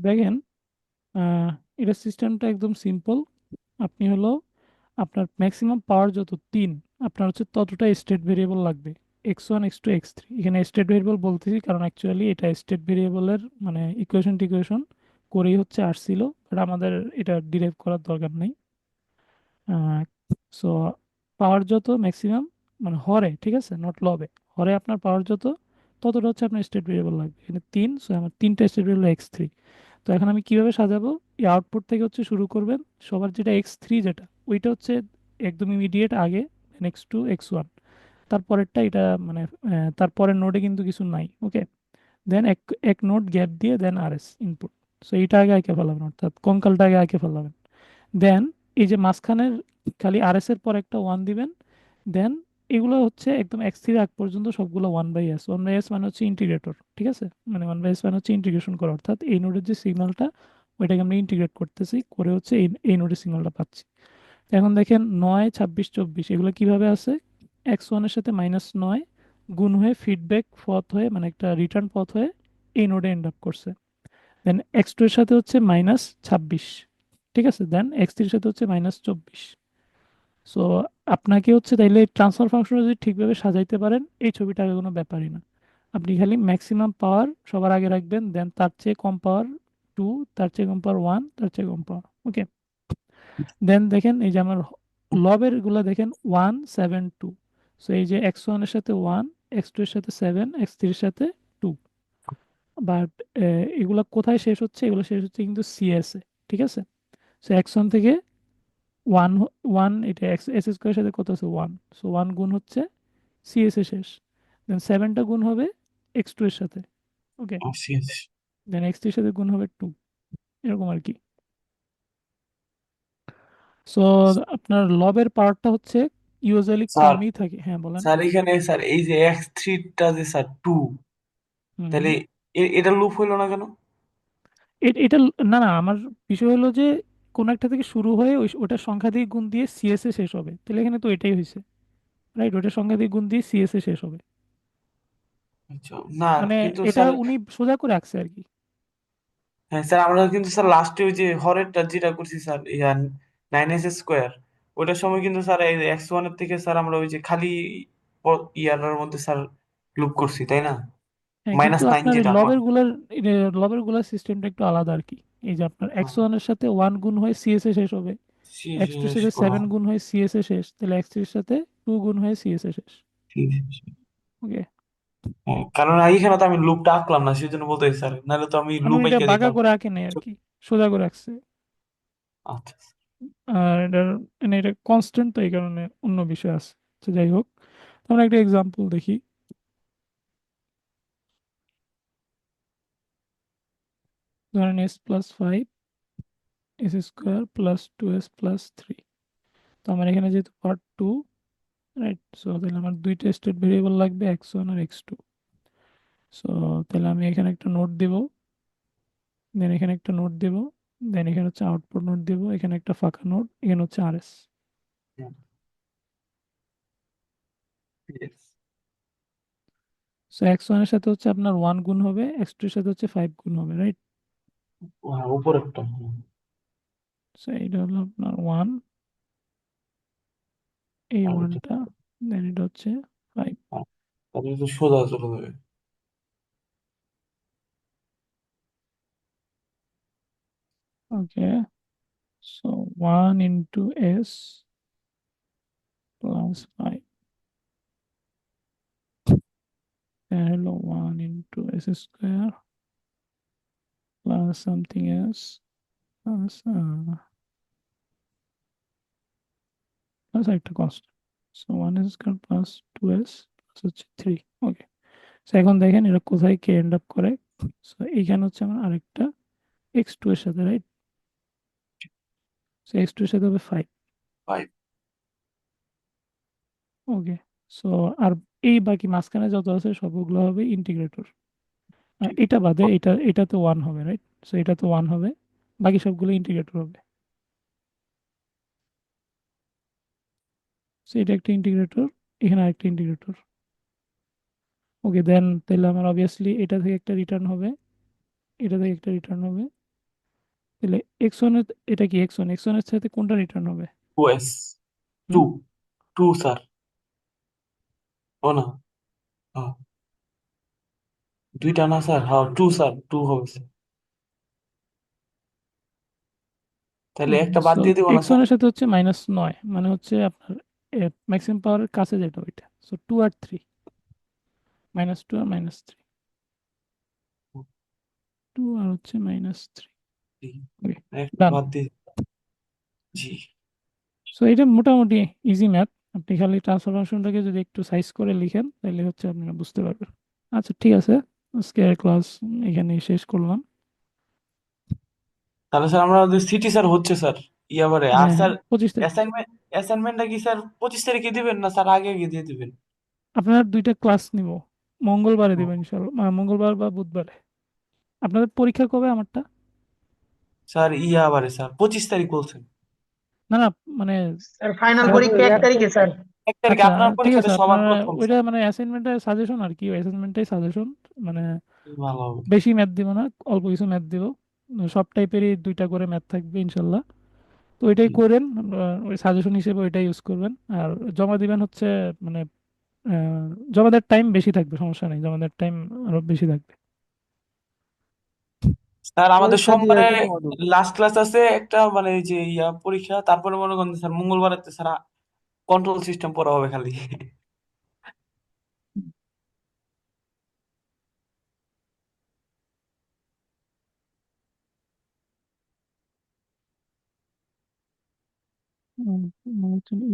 দেখেন, এটা সিস্টেমটা একদম সিম্পল। আপনি হলো আপনার ম্যাক্সিমাম পাওয়ার যত তিন, আপনার হচ্ছে ততটা স্টেট ভেরিয়েবল লাগবে। X1, X2, X3, এখানে স্টেট ভেরিয়েবল বলতেছি কারণ অ্যাকচুয়ালি এটা স্টেট ভেরিয়েবলের মানে ইকুয়েশন টিকুয়েশন করেই হচ্ছে আসছিল, বাট আমাদের এটা ডিরাইভ করার দরকার নেই। সো পাওয়ার যত ম্যাক্সিমাম, মানে হরে, ঠিক আছে, নট লবে, হরে আপনার পাওয়ার যত, ততটা হচ্ছে আপনার স্টেট ভেরিয়েবল লাগবে। এখানে তিন, সো আমার তিনটা স্টেট ভেরিয়েবল X3। তো এখন আমি কিভাবে সাজাবো, এই আউটপুট থেকে হচ্ছে শুরু করবেন, সবার যেটা x3 যেটা ওইটা হচ্ছে একদম ইমিডিয়েট আগে, x2 x1, তারপরেরটা এটা মানে তারপরের নোডে কিন্তু কিছু নাই। ওকে, দেন এক এক নোড গ্যাপ দিয়ে দেন আরএস ইনপুট। সো এইটা আগে আঁকে ফেলাবেন, অর্থাৎ কঙ্কালটা আগে আঁকে ফেলাবেন। দেন এই যে মাঝখানের খালি আরএস এর পর একটা ওয়ান দিবেন। দেন এগুলো হচ্ছে একদম x3 আগ পর্যন্ত সবগুলো 1/s। 1/s মানে হচ্ছে ইন্টিগ্রেটর, ঠিক আছে? মানে 1/s মানে হচ্ছে ইন্টিগ্রেশন করা, অর্থাৎ এই নোডের যে সিগন্যালটা ওইটাকে আমরা ইন্টিগ্রেট করতেছি, করে হচ্ছে এই নোডের সিগন্যালটা পাচ্ছি। এখন দেখেন 9 26 24 এগুলো কিভাবে আছে, x1 এর সাথে -9 গুণ হয়ে ফিডব্যাক পথ হয়ে মানে একটা রিটার্ন পথ হয়ে এই নোডে এন্ড আপ করছে। দেন x2 এর সাথে হচ্ছে -26, ঠিক আছে? দেন x3 এর সাথে হচ্ছে -24। সো আপনাকে হচ্ছে তাইলে ট্রান্সফার ফাংশন যদি ঠিকভাবে সাজাইতে পারেন এই ছবিটা আগে কোনো ব্যাপারই না। আপনি খালি ম্যাক্সিমাম পাওয়ার সবার আগে রাখবেন, দেন তার চেয়ে কম পাওয়ার 2, তার চেয়ে কম পাওয়ার 1, তার চেয়ে কম পাওয়ার। ওকে, দেন দেখেন এই যে আমার লবের গুলা দেখেন 1 7 2। সো এই যে x1 এর সাথে 1, x2 এর সাথে 7, x3 এর সাথে 2। বাট এগুলা কোথায় শেষ হচ্ছে, এগুলো শেষ হচ্ছে কিন্তু সিএস এ, ঠিক আছে? সো x1 থেকে 1 1 এটা এক্স এস স্কোয়ারের সাথে কত আছে 1, সো 1 গুণ হচ্ছে সিএস এ শেষ। দেন 7টা গুণ হবে x2 এর সাথে। ওকে, শেষ। দেন x3 এর সাথে গুণ হবে 2, এরকম আর কি। সো আপনার লবের পাওয়ারটা হচ্ছে ইউজুয়ালি স্যার কমই থাকে। হ্যাঁ বলেন। স্যার এখানে স্যার এই যে x3 টা যে স্যার 2, হুম তাহলে হুম। এটা লুপ হইলো না কেন? এটা না না, আমার বিষয় হলো যে কোন একটা থেকে শুরু হয়ে ওটার সংখ্যা দিয়ে গুণ দিয়ে সিএস এ শেষ হবে, তাহলে এখানে তো এটাই হয়েছে, রাইট? ওটার সংখ্যা দিয়ে গুণ দিয়ে সিএস এ শেষ হবে। আচ্ছা, না মানে কিন্তু এটা স্যার, উনি সোজা করে রাখছে আর কি। হ্যাঁ স্যার আমরা কিন্তু স্যার লাস্টে ওই যে হরেরটা যেটা করছি স্যার, ইয়া 9s স্কোয়ার, ওইটার সময় কিন্তু স্যার এই x1 এর থেকে স্যার আমরা ওই যে খালি ইয়ার মধ্যে স্যার লুপ করছি, তাই না? হ্যাঁ, কিন্তু -9 আপনার এই যেটা আমার। লবের গুলার সিস্টেমটা একটু আলাদা আর কি। এই যে আপনার হ্যাঁ, x1 এর সাথে 1 গুণ হয়ে সিএস এ শেষ হবে, x2 এর শেষ সাথে করা। 7 গুণ হয়ে সিএস এ শেষ, তাহলে x3 এর সাথে 2 গুণ হয়ে সিএস এ শেষ। ঠিক আছে। ওকে, হ্যাঁ, কারণ এইখানে তো আমি লুপটা আঁকলাম না, সেজন্য বলতে স্যার, নাহলে তো আমি কারণ লুপ এটা এঁকে বাঁকা দিতাম। করে আঁকে নেই আর কি, সোজা করে রাখছে। আচ্ছা। আর এটার মানে এটা কনস্ট্যান্ট, তো এই কারণে অন্য বিষয় আছে। তো যাই হোক, আমরা একটা এক্সাম্পল দেখি। ধরেন s+5 s² + 2s+3। তো আমার এখানে যেহেতু পার্ট 2, রাইট? সো তাহলে আমার দুইটা স্টেট ভেরিয়েবল লাগবে, x1 আর x2। সো তাহলে আমি এখানে একটা নোট দেব, দেন এখানে একটা নোট দেব, দেন এখানে হচ্ছে আউটপুট নোট দেব, এখানে একটা ফাঁকা নোট, এখানে হচ্ছে আরএস। সো x1 এর সাথে হচ্ছে আপনার 1 গুণ হবে, x2 এর সাথে হচ্ছে 5 গুণ হবে, রাইট? হ্যাঁ, উপরেরটা। সো এইটা হলো আপনার 1, এই আর এটা, ওয়ানটা, দেন এটা হচ্ছে 5। হ্যাঁ, তাহলে তো সোজা চলে যাবে। Okay, so 1 into s plus 5, then হলো 1 into s² plus something S plus plus একটা constant. So 1s² plus 2s plus হচ্ছে 3। ওকে, সো এখন দেখেন এটা কোথায় কে এন্ড আপ করে। সো এইখানে হচ্ছে আমার আরেকটা x2 এর সাথে, রাইট? সো x2 এর সাথে হবে 5। 5। ওকে, সো আর এই বাকি মাঝখানে যত আছে সবগুলো হবে ইন্টিগ্রেটর। এটা বাদে এটা তো 1 হবে, রাইট? সো এটা তো 1 হবে, বাকি সবগুলো ইন্টিগ্রেটর হবে। সো এটা একটা ইন্টিগ্রেটর, এখানে আরেকটা ইন্টিগ্রেটর। ওকে, দেন তাহলে আমার অবভিয়াসলি এটা থেকে একটা রিটার্ন হবে, এটা থেকে একটা রিটার্ন হবে। তাহলে x1 এর, এটা কি x1 এর সাথে কোনটা রিটার্ন হবে? 2s। হুম, 2, 2 স্যার। ও না, হ্যাঁ, দুইটা না স্যার, হ্যাঁ 2 স্যার, 2 হবে স্যার। তাহলে ওকে, একটা বাদ সো দিয়ে দিব না x1 স্যার? এর সাথে হচ্ছে -9, মানে হচ্ছে আপনার ম্যাক্সিমাম পাওয়ারের কাছে যেটা ওইটা। সো 2 আর 3, -2 আর -3, 2 আর হচ্ছে -3। একটা ডান। বাদ দিয়ে জি সো এটা মোটামুটি ইজি ম্যাথ। আপনি খালি ট্রান্সফার ফাংশনটাকে যদি একটু সাইজ করে লিখেন তাহলে হচ্ছে আপনারা বুঝতে পারবেন। আচ্ছা ঠিক আছে, আজকের ক্লাস এখানেই শেষ করলাম। তাহলে স্যার আমরা সিটি স্যার হচ্ছে স্যার ইয়াবারে আর হ্যাঁ স্যার হ্যাঁ, 25 তারিখ। অ্যাসাইনমেন্টটা কি স্যার 25 তারিখে দিবেন না স্যার আগে আগে দিয়ে দিবেন? আপনার দুইটা ক্লাস নিব, মঙ্গলবারে ও, দেবেন ইনশাল্লাহ, মঙ্গলবার বা বুধবারে। আপনাদের পরীক্ষা কবে আমারটা? স্যার ইয়াবারে স্যার 25 তারিখ বলছেন। না না, মানে স্যার ফাইনাল সিলেবাস। পরীক্ষা 1 তারিখে স্যার। 1 তারিখে আচ্ছা আপনার ঠিক পরীক্ষাটা আছে, সবার আপনারা প্রথম ওইটা স্যার। মানে অ্যাসাইনমেন্টের সাজেশন আর কি, অ্যাসাইনমেন্টের সাজেশন, মানে ভালো হবে। বেশি ম্যাথ দিব না, অল্প কিছু ম্যাথ দিব। সব টাইপেরই দুইটা করে ম্যাথ থাকবে ইনশাল্লাহ। তো ওইটাই জি। করেন, ওই সাজেশন হিসেবে ওইটাই ইউজ করবেন। আর জমা দিবেন হচ্ছে মানে জমা দেওয়ার টাইম বেশি থাকবে, সমস্যা নেই, জমা দেওয়ার টাইম আরো বেশি থাকবে। স্যার আমাদের পরীক্ষা দিয়ে সোমবারে এসে জমা দেবো। লাস্ট ক্লাস আছে একটা মানে এই যে ইয়া পরীক্ষা, তারপরে মনে করেন স্যার মঙ্গলবার স্যার কন্ট্রোল সিস্টেম পড়া হবে খালি।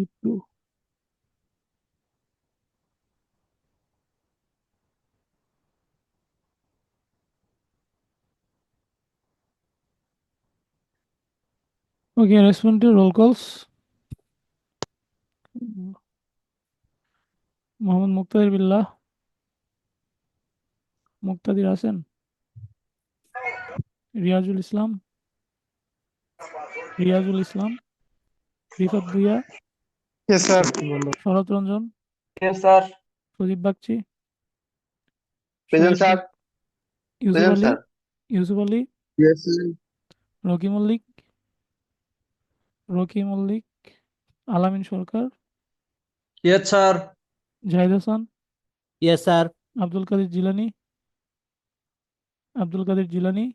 একটু ওকে, রেসপন্ড টু রোল কলস। মোহাম্মদ মুক্তাদির বিল্লাহ, মুক্তাদির আছেন? Riazul Islam, Riazul Islam, Rifat Bhuiyan, yes sir. Sharat Ranjan, sir Sajib Bagchi, present Sohel sir. Rana, Yusuf present Ali, sir. Yusuf Ali, yes Rocky Mallik, Rocky Mallik, Alamin Sarkar, yes sir. Jahid Hasan, yes sir. Abdul Kader Jilani, Abdul Kader Jilani,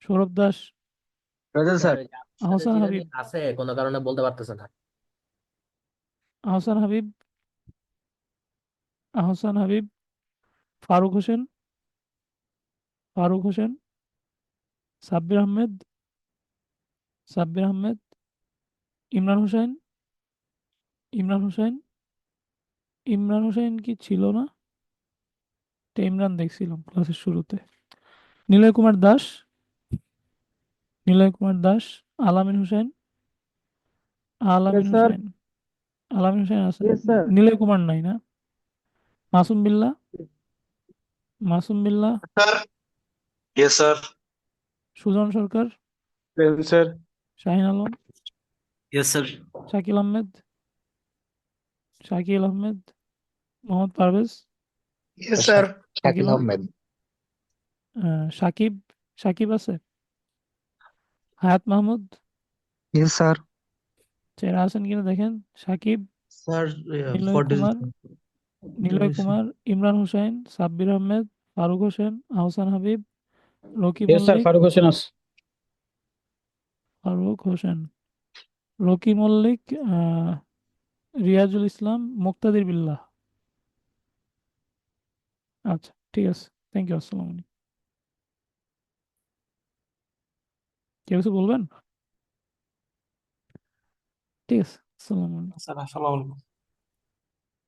Sourav Das, present sir. সাথে আহসান জিরানি হাবিব, আছে, কোনো কারণে বলতে পারতেছে না। আহসান হাবিব, আহসান হাবিব, ফারুক হোসেন, ফারুক হোসেন, সাব্বির আহমেদ, সাব্বির আহমেদ, ইমরান হোসেন, ইমরান হোসেন, ইমরান হোসেন কি ছিল না? এটা ইমরান দেখছিলাম ক্লাসের শুরুতে। Niloy Kumar Das, Niloy Kumar Das, Alamin Hossain, yes Alamin sir. হোসেন, আলামিন হোসেন আছে, ইয়েস স্যার। নিলয় কুমার নাই না? Masum Billah, Masum Billah, sir. Yes sir. Sujon Sarkar, present sir. Shahin Alam, yes sir. Shakil Ahmed, Shakil Ahmed, Mohammad Parvez, yes sir. Shakil Ahmed, Sakib, Sakib আছে, হায়াত মাহমুদ, ইয়েস স্যার। চেহারা আছেন কিনা দেখেন, Sakib, sir Niloy 40 Kumar, Niloy Kumar, Imran Hossain, Sabbir Ahmed, Faruk Hossain, Ahsan Habib, Rocky yes sir. Mallik, Faruk Hossain আছে। ফারুক হোসেন, রকি মল্লিক, আহ, রিয়াজুল ইসলাম, মুক্তাদির বিল্লাহ। আচ্ছা ঠিক আছে, থ্যাংক ইউ, আসসালামু আলাইকুম। কেউ কিছু বলবেন? ঠিক আছে, আসসালামু আলাইকুম। স্যার আসসালামু আলাইকুম।